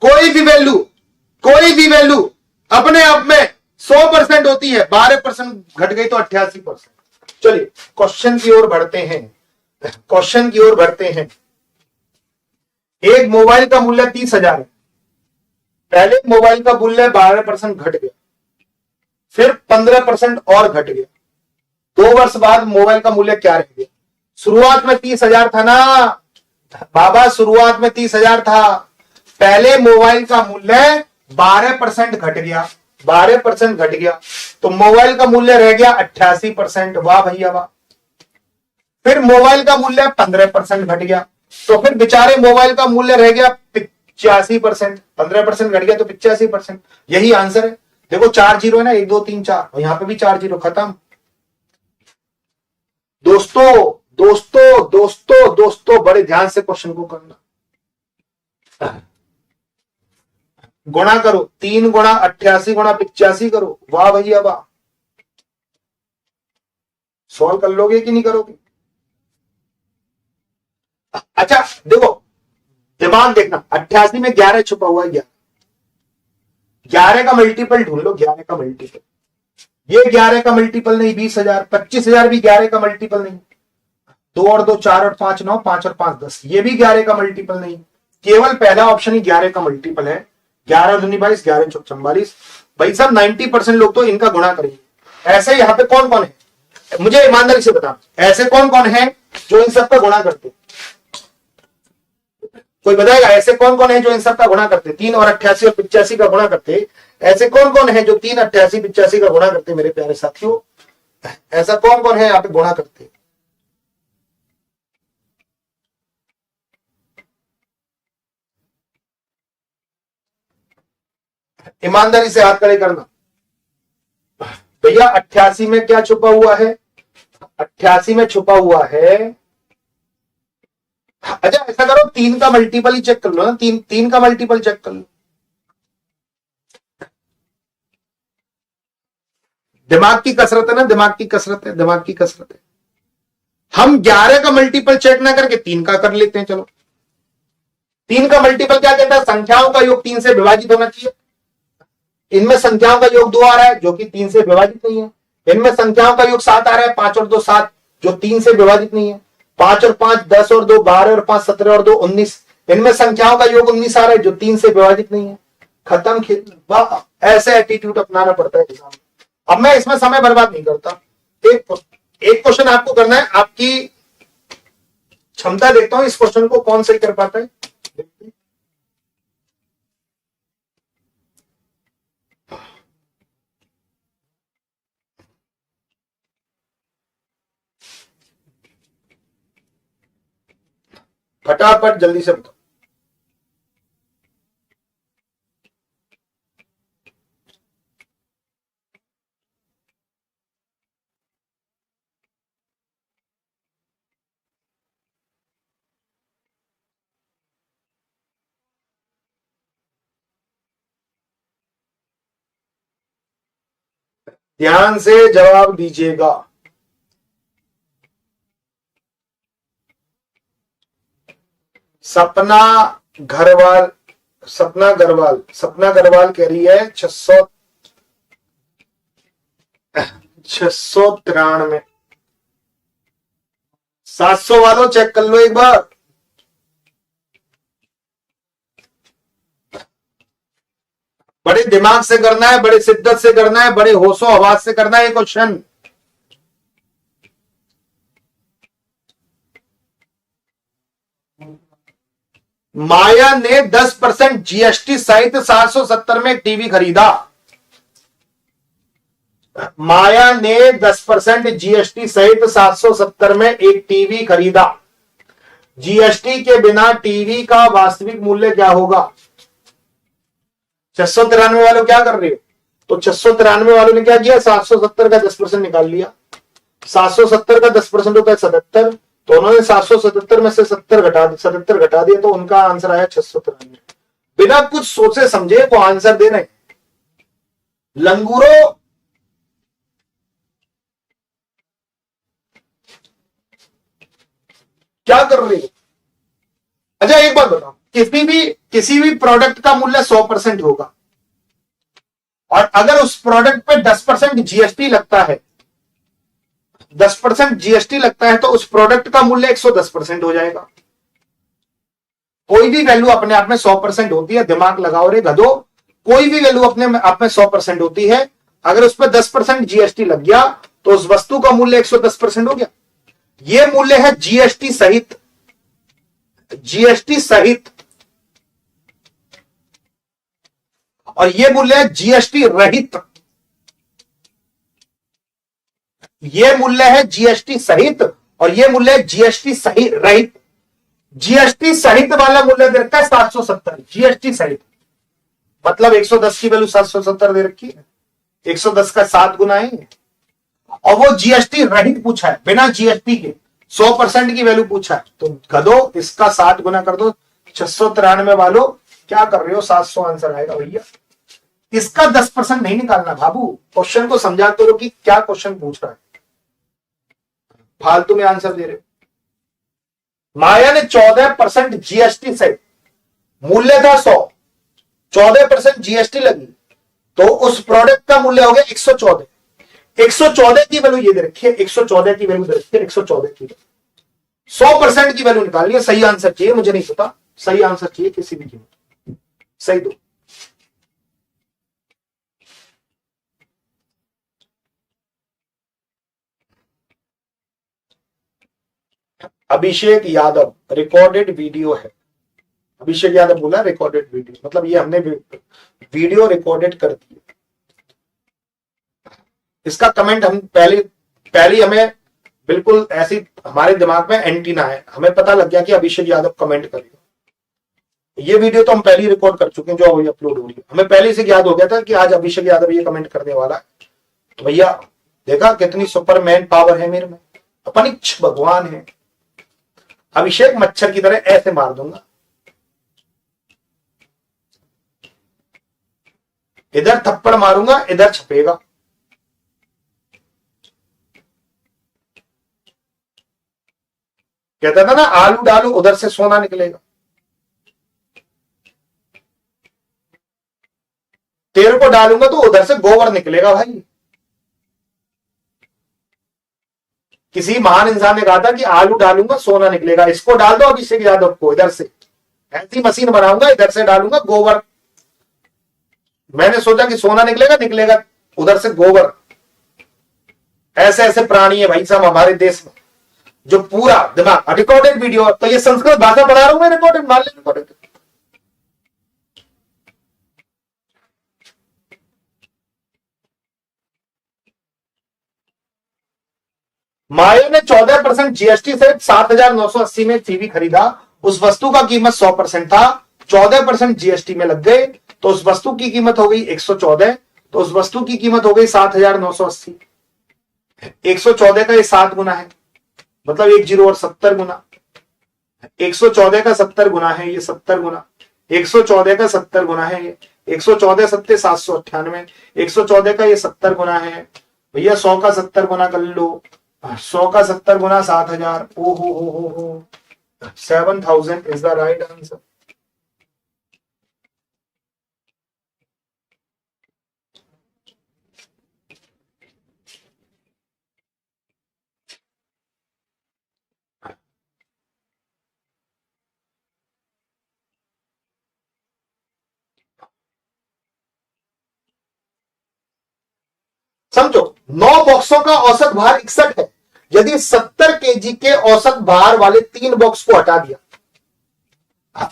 कोई भी वैल्यू कोई भी वैल्यू अपने आप में 100% होती है, 12% घट गई तो 88%। चलिए क्वेश्चन की ओर बढ़ते हैं, क्वेश्चन की ओर बढ़ते हैं। एक मोबाइल का मूल्य 30,000 है। पहले मोबाइल का मूल्य 12% घट गया, फिर 15% और घट गया। 2 वर्ष बाद मोबाइल का मूल्य क्या रह गया? शुरुआत में 30,000 था ना बाबा, शुरुआत में 30,000 था। पहले मोबाइल का मूल्य 12% घट गया, 12% घट गया तो मोबाइल का मूल्य रह गया 88%। वाह भैया वाह। फिर मोबाइल का मूल्य 15% घट गया तो फिर बेचारे मोबाइल का मूल्य रह गया 85%। 15% घट गया तो 85%। यही आंसर है। देखो 4 जीरो है ना, 1 2 3 4, और यहां पे भी 4 जीरो, खत्म। दोस्तों दोस्तों दोस्तों दोस्तों बड़े ध्यान से क्वेश्चन को करना। गुणा करो, 3 गुणा 88 गुणा 85 करो। वाह भैया वाह। सॉल्व कर लोगे कि नहीं करोगे? अच्छा देखो, दिमाग देखना, 88 में 11 छुपा हुआ है। 11 का मल्टीपल ढूंढ लो, 11 का मल्टीपल। ये 11 का मल्टीपल नहीं, 20,000। 25,000 भी 11 का मल्टीपल नहीं। 2 और 2 4 और 5 9, 5 और 5 10, ये भी 11 का मल्टीपल नहीं। केवल पहला ऑप्शन ही 11 का मल्टीपल है। 11 दूनी 22, 11 चौक 44। भाई साहब 90% लोग तो इनका गुणा करेंगे। ऐसे यहाँ पे कौन कौन है, मुझे ईमानदारी से बता, ऐसे कौन कौन है जो इन सब का गुणा करते? कोई बताएगा ऐसे कौन कौन है जो इन सब का गुणा करते? 3 और 88 और 85 का गुणा करते। ऐसे कौन कौन है जो 3 88 85 का गुणा करते? मेरे प्यारे साथियों, ऐसा कौन कौन है यहाँ पे गुणा करते? ईमानदारी से हाथ खड़े करना। भैया 88 में क्या छुपा हुआ है? 88 में छुपा हुआ है, अच्छा ऐसा करो 3 का मल्टीपल ही चेक कर लो ना। 3 का मल्टीपल चेक कर लो। दिमाग की कसरत है ना, दिमाग की कसरत है, दिमाग की कसरत है। हम 11 का मल्टीपल चेक ना करके 3 का कर लेते हैं। चलो 3 का मल्टीपल क्या कहता है? संख्याओं का योग 3 से विभाजित होना चाहिए। इनमें संख्याओं का योग 2 आ रहा है जो कि 3 से विभाजित नहीं है। इनमें संख्याओं का योग 7 आ रहा है, 5 और 2 7, जो 3 से विभाजित नहीं है। 5 और 5 10 और 2 12 और 5 17 और 2 19। इनमें संख्याओं का योग 19 आ रहा है जो 3 से विभाजित नहीं है। खत्म खेल। वाह, ऐसे एटीट्यूड अपनाना पड़ता है एग्जाम में। अब मैं इसमें समय बर्बाद नहीं करता। एक क्वेश्चन आपको करना है, आपकी क्षमता देखता हूं इस क्वेश्चन को कौन सही कर पाता है। फटाफट जल्दी से बताओ। ध्यान से जवाब दीजिएगा। सपना घरवाल, सपना गरवाल, सपना गरवाल कह रही है 693। 700 वालों चेक कर लो एक बार। बड़े दिमाग से करना है, बड़े शिद्दत से करना है, बड़े होशो हवास से करना है ये क्वेश्चन। माया ने 10% जीएसटी सहित 770 में एक टीवी खरीदा। माया ने 10% जीएसटी सहित 770 में एक टीवी खरीदा। जीएसटी के बिना टीवी का वास्तविक मूल्य क्या होगा? 693 वालों क्या कर रहे हो? तो 693 वालों ने क्या किया, 770 का 10% निकाल लिया। 770 का 10% होता है 77, तो उन्होंने 777 में से 77 घटा दिया, तो उनका आंसर आया 693। बिना कुछ सोचे समझे वो आंसर दे रहे हैं। लंगूरो क्या कर रही हो? अच्छा एक बात बताओ, किसी भी प्रोडक्ट का मूल्य 100% होगा, और अगर उस प्रोडक्ट पे 10% जीएसटी लगता है, 10% जीएसटी लगता है, तो उस प्रोडक्ट का मूल्य 110% हो जाएगा। कोई भी वैल्यू अपने आप में 100% होती है, दिमाग लगाओ रे गधो, कोई भी वैल्यू अपने आप में 100% होती है। अगर उस पर 10% जीएसटी लग गया तो उस वस्तु का मूल्य 110% हो गया। यह मूल्य है जीएसटी सहित, जीएसटी सहित, और यह मूल्य है जीएसटी रहित। यह मूल्य है जीएसटी सहित और यह मूल्य है जीएसटी सहित रहित। जीएसटी सहित वाला मूल्य दे रखा है 770, जीएसटी सहित मतलब 110 की वैल्यू 770 दे रखी है, 110 का 7 गुना है। और वो जीएसटी रहित पूछा है, बिना जीएसटी के 100% की वैल्यू पूछा है, तो गधो इसका 7 गुना कर दो। 693 वालों क्या कर रहे हो, 700 आंसर आएगा भैया। इसका 10% नहीं निकालना बाबू, क्वेश्चन को समझाते रहो कि क्या क्वेश्चन पूछ रहा है, फालतू में आंसर दे रहे हो। माया ने 14% जीएसटी से, मूल्य था 100, 14% जीएसटी लगी, तो उस प्रोडक्ट का मूल्य हो गया 114। 114 की वैल्यू ये दे रखी है, 114 की वैल्यू दे रखी है, 114 की 100% की वैल्यू निकालनी है। सही आंसर चाहिए, मुझे नहीं पता, सही आंसर चाहिए किसी भी कीमत, सही दो। अभिषेक यादव, रिकॉर्डेड वीडियो है। अभिषेक यादव बोला रिकॉर्डेड वीडियो, मतलब ये हमने वीडियो रिकॉर्डेड कर दी। इसका कमेंट हम पहले हमें बिल्कुल ऐसी हमारे दिमाग में एंटीना है, हमें पता लग गया कि अभिषेक यादव कमेंट करेगा। ये वीडियो तो हम पहले ही रिकॉर्ड कर चुके हैं जो अभी अपलोड हो रही है, हमें पहले से याद हो गया था कि आज अभिषेक यादव ये कमेंट करने वाला है। तो भैया देखा कितनी सुपरमैन पावर है मेरे में, अपन भगवान है। अभिषेक मच्छर की तरह ऐसे मार दूंगा, इधर थप्पड़ मारूंगा इधर छपेगा। कहता था ना आलू डालो उधर से सोना निकलेगा। तेरे को डालूंगा तो उधर से गोबर निकलेगा भाई। किसी महान इंसान ने कहा था कि आलू डालूंगा सोना निकलेगा, इसको डाल दो अभिषेक यादव को, इधर से ऐसी मशीन बनाऊंगा, इधर से डालूंगा गोबर। मैंने सोचा कि सोना निकलेगा, निकलेगा उधर से गोबर। ऐसे ऐसे प्राणी है भाई साहब हमारे देश में जो पूरा दिमाग। रिकॉर्डेड वीडियो, तो ये संस्कृत भाषा पढ़ा रहा हूं मैं, रिकॉर्डेड मान ले रिकॉर्डेड। माया ने 14% जीएसटी से 7,980 में टीवी खरीदा। उस वस्तु का कीमत 100% था, 14% जीएसटी में लग गए, तो उस वस्तु की कीमत हो गई 114, तो उस वस्तु की कीमत हो गई 7,980। 114 का ये 7 गुना है, मतलब 10 और 70 गुना। 114 का 70 गुना है ये 70 गुना, 114 का 70 गुना है ये 114 सत्ते 798, 114 का ये 70 गुना है भैया। 100 का 70 गुना कर लो, 100 का 70 गुना 7,000। ओ हो 7,000 इज द राइट आंसर। समझो 9 बॉक्सों का औसत भार 61 है। यदि 70 केजी के औसत भार वाले 3 बॉक्स को हटा दिया,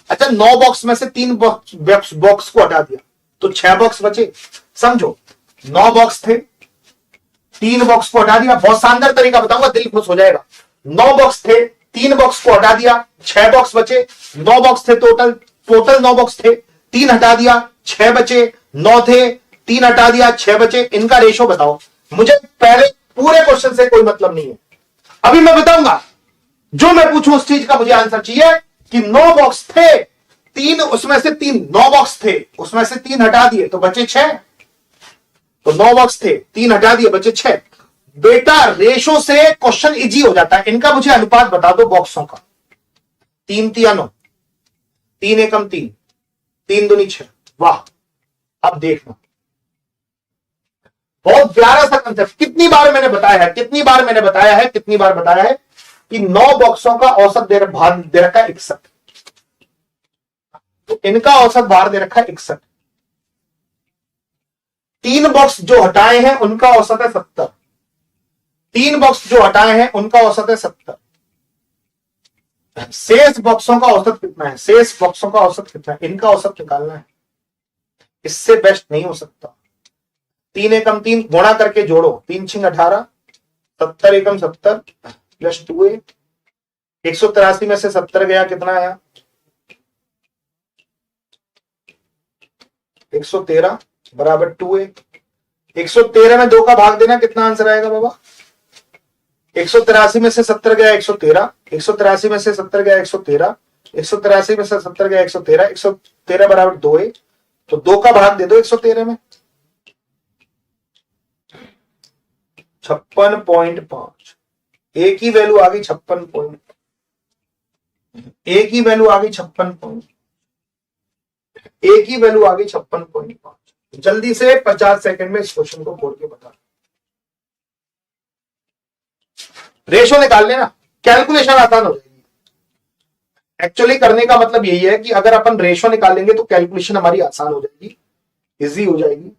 अच्छा 9 बॉक्स में से 3 बॉक्स को हटा दिया तो 6 बॉक्स बचे। समझो 9 बॉक्स थे, 3 बॉक्स को हटा दिया। बहुत शानदार तरीका बताऊंगा, दिल खुश हो जाएगा। 9 बॉक्स थे, 3 बॉक्स को हटा दिया, 6 बॉक्स बचे, 9 बॉक्स थे टोटल 9 बॉक्स थे, 3 हटा दिया 6 बचे, 9 थे 3 हटा दिया 6 बचे, इनका रेशो बताओ। मुझे पहले पूरे क्वेश्चन से कोई मतलब नहीं है, अभी मैं बताऊंगा, जो मैं पूछूं उस चीज का मुझे आंसर चाहिए कि 9 बॉक्स थे, 3 उसमें से 3 9 बॉक्स थे, उसमें से 3 हटा दिए तो बचे 6, तो 9 बॉक्स थे 3 हटा दिए बचे 6। बेटा रेशो से क्वेश्चन इजी हो जाता है, इनका मुझे अनुपात बता दो बॉक्सों का। 3 तिया 9, 3 एकम 3, 3 दूनी 6। वाह, अब देखना, बहुत प्यारा सा कंसेप्ट। कितनी बार मैंने बताया है कि 9 बॉक्सों का औसत भार दे रखा है 61, तो इनका औसत भार दे रखा है 61। 3 बॉक्स जो हटाए हैं उनका औसत है 70, 3 बॉक्स जो हटाए हैं उनका औसत है 70। शेष बॉक्सों का औसत कितना है, इनका औसत निकालना है, इससे बेस्ट नहीं हो सकता। 3 एकम 3 गुणा करके जोड़ो, 3 छिंग 18, 70 एकम 70 प्लस 2a, 183 में से 70 गया कितना आया 113 बराबर 2a। 113 में 2 का भाग देना, कितना आंसर आएगा बाबा? 183 में से 70 गया 113, 183 में से 70 गया 113, 183 में से 70 गया 113, 113 बराबर 2a, तो 2 का भाग दे दो 113 में, 56.5। एक ही वैल्यू आ गई 56 पॉइंट, एक ही वैल्यू आ गई 56.5। जल्दी से 50 सेकंड में इस क्वेश्चन को बोल के बता। रेशो निकाल लेना, कैलकुलेशन आसान हो जाएगी। एक्चुअली करने का मतलब यही है कि अगर अपन रेशो निकालेंगे तो कैलकुलेशन हमारी आसान हो जाएगी, इजी हो जाएगी।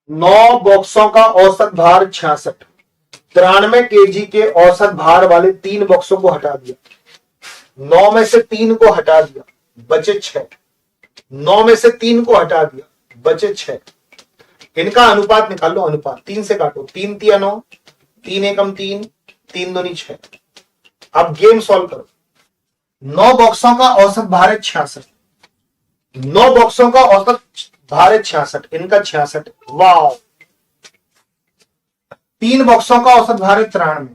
9 बॉक्सों का औसत भार 66, 93 केजी के औसत भार वाले 3 बॉक्सों को हटा दिया, 9 में से 3 को हटा दिया बचे 6, 9 में से 3 को हटा दिया बचे 6। इनका अनुपात निकाल लो, अनुपात 3 से काटो, 3 तिया 9, 3 एकम 3, 3 दूनी 6। अब गेम सॉल्व करो। 9 बॉक्सों का औसत भार है 66, 9 बॉक्सों का औसत भार है 66, इनका 66। वाह, 3 बॉक्सों का औसत भार है 93,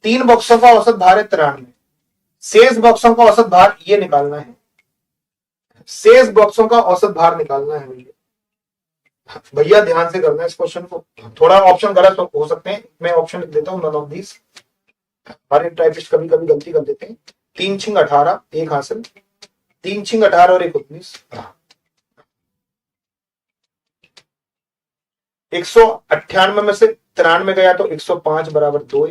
3 बॉक्सों का औसत भार है 93। शेष बॉक्सों का औसत भार ये निकालना है, शेष बॉक्सों का औसत भार निकालना है भैया ध्यान से करना है इस क्वेश्चन को। थोड़ा ऑप्शन गलत हो सकते हैं, मैं ऑप्शन लिख देता हूं, नन ऑफ दिस। हमारे टाइपिस्ट कभी कभी गलती कर देते हैं। 3 छिंग 18, एक हासिल, 3 छिंग 18 और 1 19, 198 में से 93 गया तो 105 बराबर 2,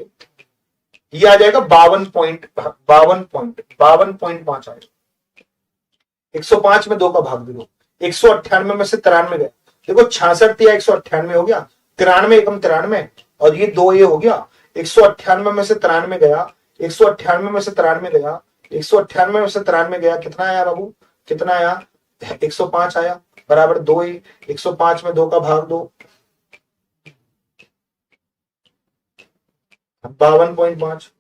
ये आ जाएगा 52.5 आएगा। 105 में 2 का भाग दे दो, 198 में से 93 गया, देखो 66 दिया 198 हो गया, 93 एकम 93 और ये 2 ये हो गया। 198 में से 93 गया, 198 में से 93 गया, 198 में से 93 गया, कितना आया बाबू, कितना आया 105 आया बराबर 2 ये। 105 में 2 का भाग दो, 52.5,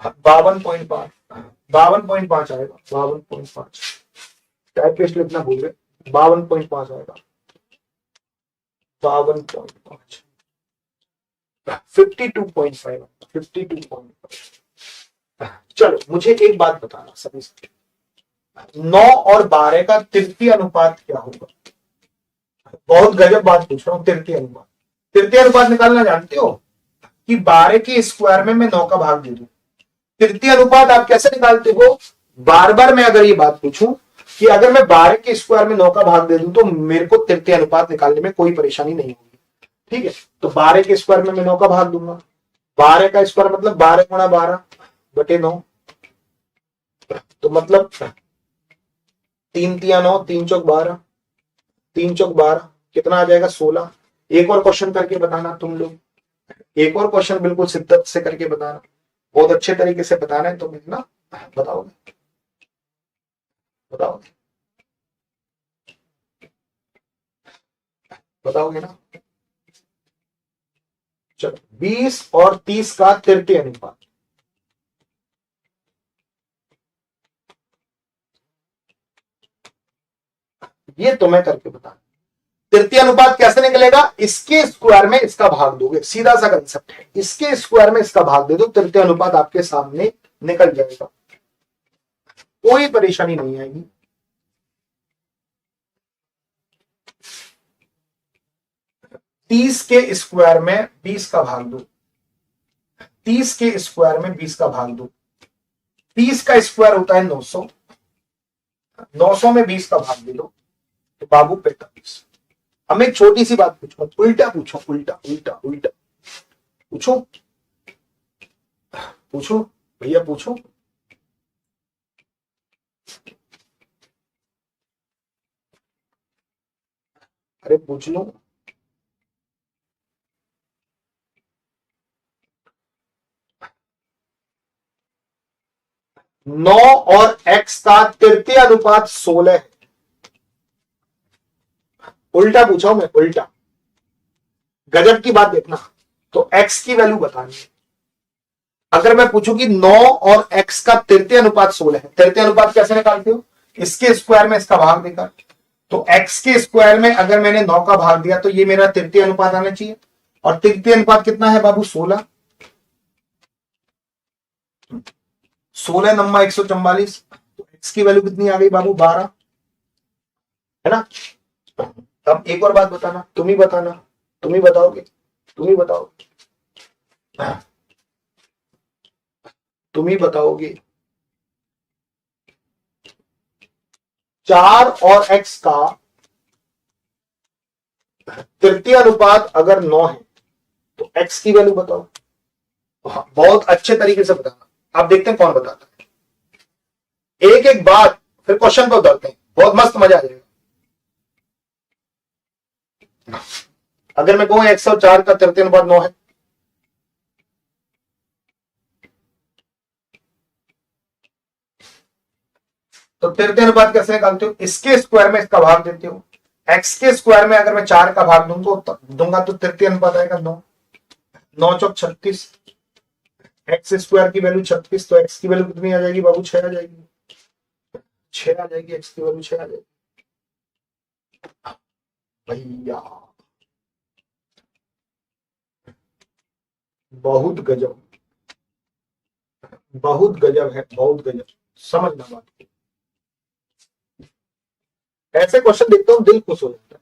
52.5 आएगा, 52.5। टाइपिस्ट लिखना भूल गए, 52.5 आएगा, 52.5, 52.5, 52.5। चलो मुझे एक बात बताना सभी से, 9 और 12 का तृतीय अनुपात क्या होगा? बहुत गजब बात पूछ रहा हूं। तृतीय अनुपात निकालना जानते हो कि 12 के स्क्वायर में मैं 9 का भाग दे दूं। तृतीय अनुपात आप कैसे निकालते हो? बार बार मैं अगर ये बात पूछूं कि अगर मैं 12 के स्क्वायर में 9 का भाग दे दूं तो मेरे को तृतीय अनुपात निकालने में कोई परेशानी नहीं होगी, ठीक है। तो 12 के स्क्वायर में मैं 9 का भाग दूंगा, 12 का स्क्वायर मतलब 12 गुणा 12 बटे 9, तो मतलब तीन तिया 9, 3 चौक 12, 3 चौक 12, कितना आ जाएगा 16। एक और क्वेश्चन करके बताना तुम लोग, एक और क्वेश्चन बिल्कुल शिद्दत से करके बताना, बहुत अच्छे तरीके से बताना है तुम ना, बताओगे बताओगे बताओगे ना। चलो 20 और 30 का तृतीय अनुपात, ये तुम्हें करके बताना। तृतीय अनुपात कैसे निकलेगा, इसके स्क्वायर में इसका भाग दोगे, सीधा सा कंसेप्ट है, इसके स्क्वायर में इसका भाग दे दो, तृतीय अनुपात आपके सामने निकल जाएगा, कोई परेशानी नहीं आएगी। तीस के स्क्वायर में 20 का भाग दो, 30 के स्क्वायर में 20 का भाग दो, 30 का स्क्वायर होता है 900, 900 में 20 का भाग दे दो तो बाबू 45। अब मैं एक छोटी सी बात पूछूं, उल्टा पूछो, उल्टा उल्टा उल्टा पूछो, पूछो भैया पूछो। अरे पूछ लो। नौ और x का तृतीय अनुपात 16 है, उल्टा पूछा हूं मैं, उल्टा। गजब की बात देखना, तो x की वैल्यू बतानी है। अगर मैं पूछूं कि 9 और x का तृतीय अनुपात 16 है, तृतीय अनुपात कैसे निकालते हो, इसके स्क्वायर में इसका भाग देकर, तो x के स्क्वायर में अगर मैंने 9 का भाग दिया तो ये मेरा तृतीय अनुपात आना चाहिए, और तृतीय अनुपात कितना है बाबू 16, 16 नम्मा 144, तो x की वैल्यू कितनी आ गई बाबू 12, है ना। अब एक और बात बताना, तुम ही बताना, तुम ही बताओगे, तुम ही बताओगे, तुम ही बताओगे। 4 और x का तृतीय अनुपात अगर 9 है तो x की वैल्यू बताओ। बहुत अच्छे तरीके से बताना, आप देखते हैं कौन बताता है। एक एक बात, फिर क्वेश्चन को उतरते हैं, बहुत मस्त मजा आ जाएगा। अगर मैं कहूं 104 का तृतीय अनुपात 9 है, तो तृतीय अनुपात कैसे निकालते हो, इसके स्क्वायर में इसका भाग देते हो, x के स्क्वायर में अगर मैं 4 का भाग दूंगा तो तृतीय अनुपात आएगा 9, 9 चौक 36, एक्स स्क्वायर की वैल्यू 36, तो x की वैल्यू कितनी आ जाएगी बाबू 6 आ जाएगी, 6 आ जाएगी, x की वैल्यू 6 आ जाएगी भैया। बहुत गजब, बहुत गजब है, बहुत गजब, समझना बात। ऐसे क्वेश्चन देखता हूं दिल खुश हो जाता है।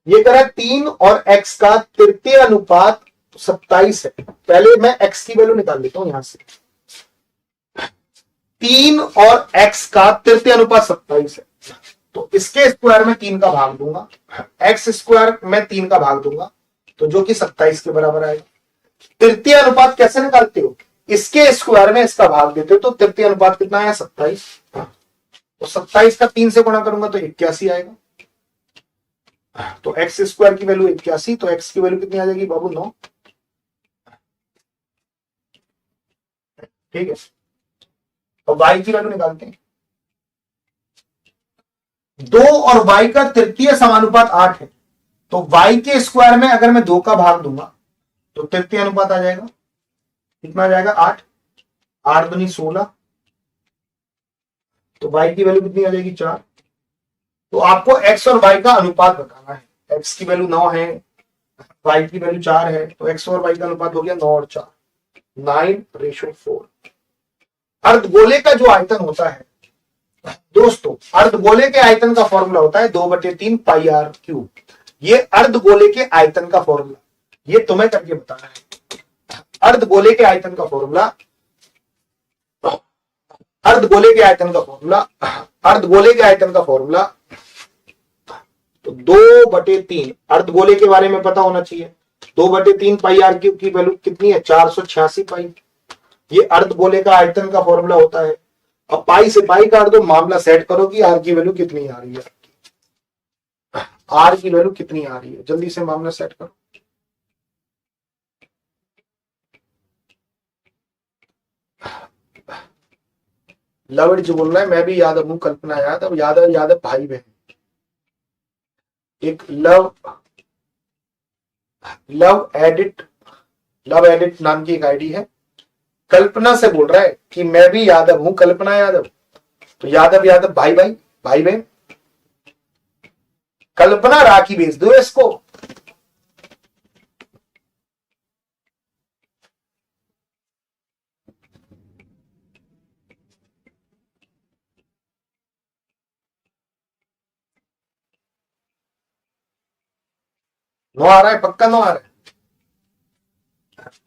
ये करा 3 और x का तृतीय अनुपात 27 है, पहले मैं x की वैल्यू निकाल लेता हूं यहां से। 3 और x का तृतीय अनुपात 27 है, तो इसके स्क्वायर में 3 का भाग दूंगा, x स्क्वायर में 3 का भाग दूंगा, तो जो कि 27 के बराबर आएगा। तृतीय अनुपात कैसे निकालते हो, इसके स्क्वायर में इसका भाग देते हो, तो तृतीय अनुपात कितना आया 27, तो 27 का 3 से गुणा करूंगा तो 81 आएगा, तो एक्स स्क्वायर की वैल्यू 81, तो एक्स की वैल्यू कितनी आ जाएगी बाबू 9, ठीक है। और y की वैल्यू निकालते हैं, 2 और y का तृतीय समानुपात 8 है, तो y के स्क्वायर में अगर मैं 2 का भाग दूंगा तो तृतीय अनुपात आ जाएगा, कितना आ जाएगा 8, 8 दूनी 16, तो y की वैल्यू कितनी आ जाएगी 4। तो आपको x और y का अनुपात बताना है, x की वैल्यू 9 है, y की वैल्यू 4 है, तो x और y का अनुपात हो गया 9 और 4, 9:4। अर्धगोले का जो आयतन होता है दोस्तों, अर्धगोले के आयतन का फॉर्मूला होता है 2/3 पाई आर क्यूब। ये अर्धगोले के आयतन का फॉर्मूला, ये तुम्हें करके बताना है। अर्धगोले के आयतन का फॉर्मूला, अर्धगोले के आयतन का फॉर्मूला, अर्धगोले के आयतन का फॉर्मूला, तो 2/3, अर्धगोले के बारे में पता होना चाहिए। 2/3 पाई आर क्यूब की वैल्यू कितनी है 486 पाई, ये अर्धगोले का आयतन का फॉर्मूला होता है। अब पाई से पाई काट दो, मामला सेट करो कि आर की वैल्यू कितनी आ रही है, आर की वैल्यू कितनी आ रही है, जल्दी से मामला सेट करो। लवड़ जो बोल रहा है, मैं भी यादव हूं, कल्पना यादव, यादव यादव भाई बहन। एक लव एडिट नाम की एक आईडी है, कल्पना से बोल रहा है कि मैं भी यादव हूं, कल्पना यादव। तो यादव यादव भाई भाई भाई बहन, कल्पना राखी भेज दो इसको। नो आ रहा है, पक्का नो आ रहा है।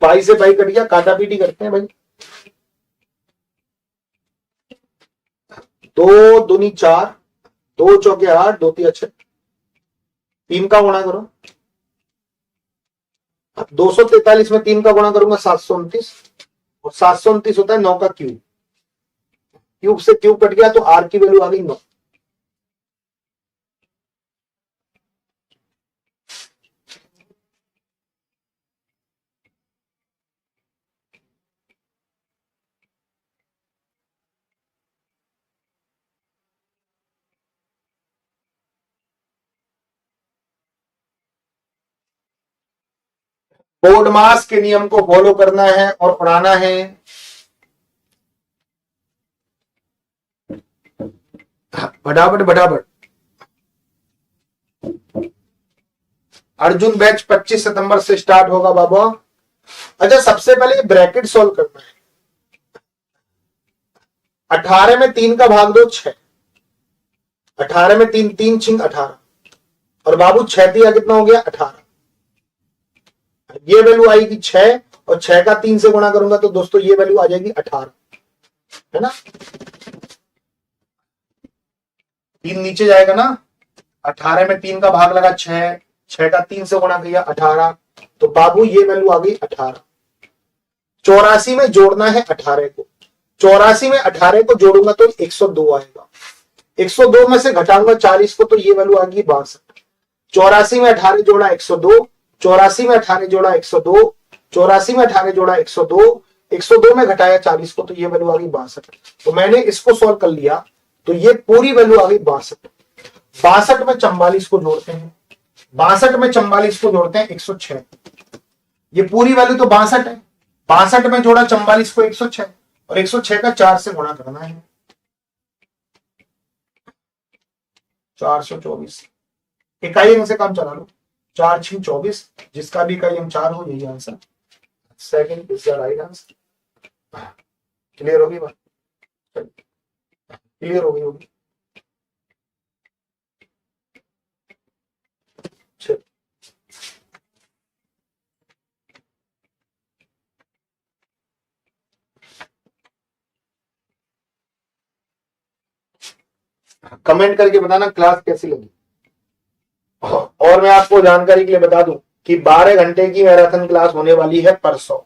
पाई से पाई कट गया, काटा पीटी करते हैं भाई। 2 दूनी 4, 2 चौके 8, 2 3 6, 3 का गुणा करो। 243 में 3 का गुणा करूंगा 729, और 729 होता है 9 का क्यूब, क्यूब से क्यूब कट गया तो आर की वैल्यू आ गई 9। बोर्ड मास के नियम को फॉलो करना है और पढ़ाना है। फटाफट फटाफट। अर्जुन बैच 25 सितंबर से स्टार्ट होगा बाबा। अच्छा, सबसे पहले ये ब्रैकेट सॉल्व करना है। 18 में 3 का भाग दो 6, 18 में 3, 3 छिंग 18, और बाबू 6 दिया कितना हो गया 18। ये वैल्यू आएगी 6, और 6 का 3 से गुणा करूंगा तो दोस्तों ये वैल्यू आ जाएगी 18, है ना। 3 नीचे जाएगा ना, 18 में 3 का भाग लगा 6, 6 का 3 से गुणा किया 18, तो बाबू ये वैल्यू आ गई 18। 84 में जोड़ना है 18 को, 84 में 18 को जोड़ूंगा तो 102 आएगा। 102 में से घटाऊंगा 40 को तो ये वैल्यू आ गई 62। 84 में 18 जोड़ा 102, 84 में 18 जोड़ा 102, 84 में 18 जोड़ा 102, 102 में घटाया 40 को तो ये वैल्यू आ गई 62। तो मैंने इसको सॉल्व कर लिया तो ये पूरी वैल्यू आ गई 62। 62 में 44 को जोड़ते हैं, 62 में 44 को जोड़ते हैं 106। ये पूरी वैल्यू तो 62 है, 62 में जोड़ा 44 को 106, और 106 का 4 से गुणा करना है, 424। इकाई अंक से काम चला लो, 4 6 24, जिसका भी इकाई अंक 4 हो यही answer, second is the right answer. Clear होगी बात, क्लियर हो गई होगी। कमेंट करके बताना क्लास कैसी लगी। और मैं आपको जानकारी के लिए बता दूं कि 12 घंटे की मैराथन क्लास होने वाली है परसों,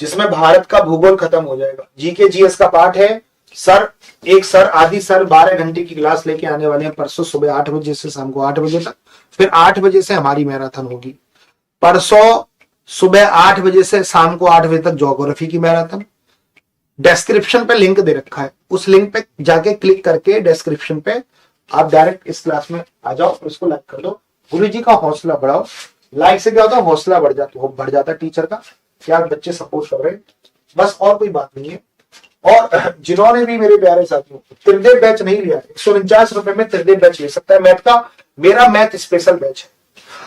जिसमें भारत का भूगोल खत्म हो जाएगा, जीके जीएस का पार्ट है। सर आदि सर 12 घंटे की क्लास लेके आने वाले हैं परसों सुबह 8 बजे से शाम को 8 बजे तक। फिर 8 बजे से हमारी मैराथन होगी, परसों सुबह 8 बजे से शाम को 8 बजे तक ज्योग्राफी की मैराथन। डिस्क्रिप्शन पे लिंक दे रखा है, उस लिंक पे जाके क्लिक करके डिस्क्रिप्शन पे आप डायरेक्ट इस क्लास में आ जाओ और इसको लाइक कर दो। गुरु जी का हौसला बढ़ाओ, लाइक से क्या होता है, हौसला बढ़ जाता है टीचर का, क्या बच्चे सपोर्ट कर रहे हैं, बस और कोई बात नहीं है। और जिन्होंने भी मेरे प्यारे साथियों त्रिदेव बैच नहीं लिया, 149 रुपए में त्रिदेव बैच ले सकता है मैथ का। मेरा मैथ स्पेशल बैच है।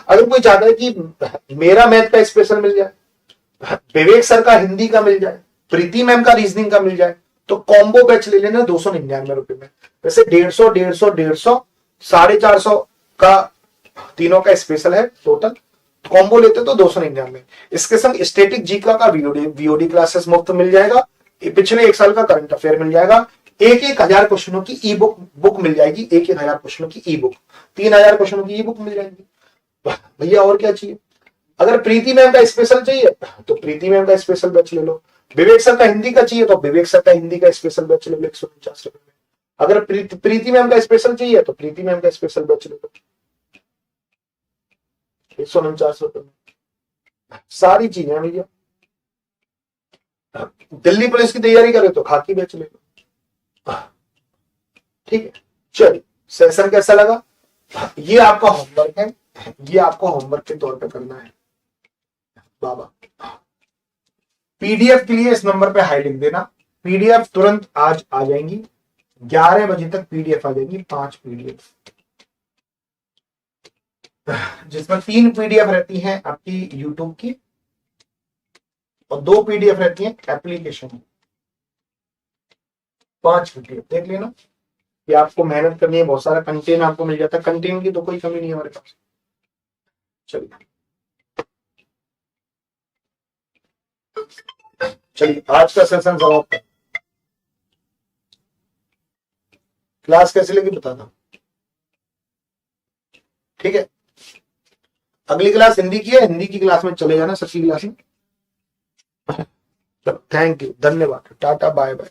अगर कोई चाहता है कि मेरा मैथ का स्पेशल मिल जाए, विवेक सर का हिंदी का मिल जाए, प्रीति मैम का रीजनिंग का मिल जाए, तो कॉम्बो बैच ले लेना 299 रुपए में। वैसे 150, 150, 150, 450 का तीनों का स्पेशल है टोटल। कॉम्बो लेते तो 299। इसके संग स्टैटिक जीका का वीओडी क्लासेस मुफ्त मिल जाएगा, पिछले 1 साल का करंट अफेयर मिल जाएगा, 1,000 क्वेश्चनों की ई बुक मिल जाएगी, 1,000 क्वेश्चनों की ई बुक, 3,000 क्वेश्चनों की ई बुक मिल जाएगी। भैया और क्या चाहिए। अगर प्रीति मैम का स्पेशल चाहिए तो प्रीति मैम का स्पेशल बैच ले लो, विवेक सर का हिंदी का चाहिए तो विवेक सर का हिंदी का स्पेशल बैच ले लो 149 रुपए में। अगर प्रीति मैम का स्पेशल चाहिए तो प्रीति मैम का स्पेशल बैच ले लो 149 रुपए में। सारी चीजें भैया। दिल्ली पुलिस की तैयारी करे तो खाकी बैच ले लो। ठीक है, चलिए सेशन कैसा लगा? ये आपका होमवर्क है, ये आपको होमवर्क के तौर पे करना है बाबा। पीडीएफ के लिए इस नंबर पे हाई लिख देना, पीडीएफ तुरंत आज आ जाएंगी, 11 बजे तक पीडीएफ आ जाएंगी, 5 पीडीएफ, जिसमें 3 पीडीएफ रहती हैं आपकी यूट्यूब की और 2 पीडीएफ रहती हैं एप्लीकेशन की। 5 पीडीएफ देख लेना कि आपको मेहनत करनी है, बहुत सारा कंटेंट आपको मिल जाता है, कंटेंट की तो कोई कमी नहीं है हमारे पास। चलिए आज का सेशन समाप्त। क्लास कैसे लगी बताना, ठीक है? अगली क्लास हिंदी की है, हिंदी की क्लास में चले जाना सबकी क्लास में। थैंक यू, धन्यवाद, टाटा बाय बाय।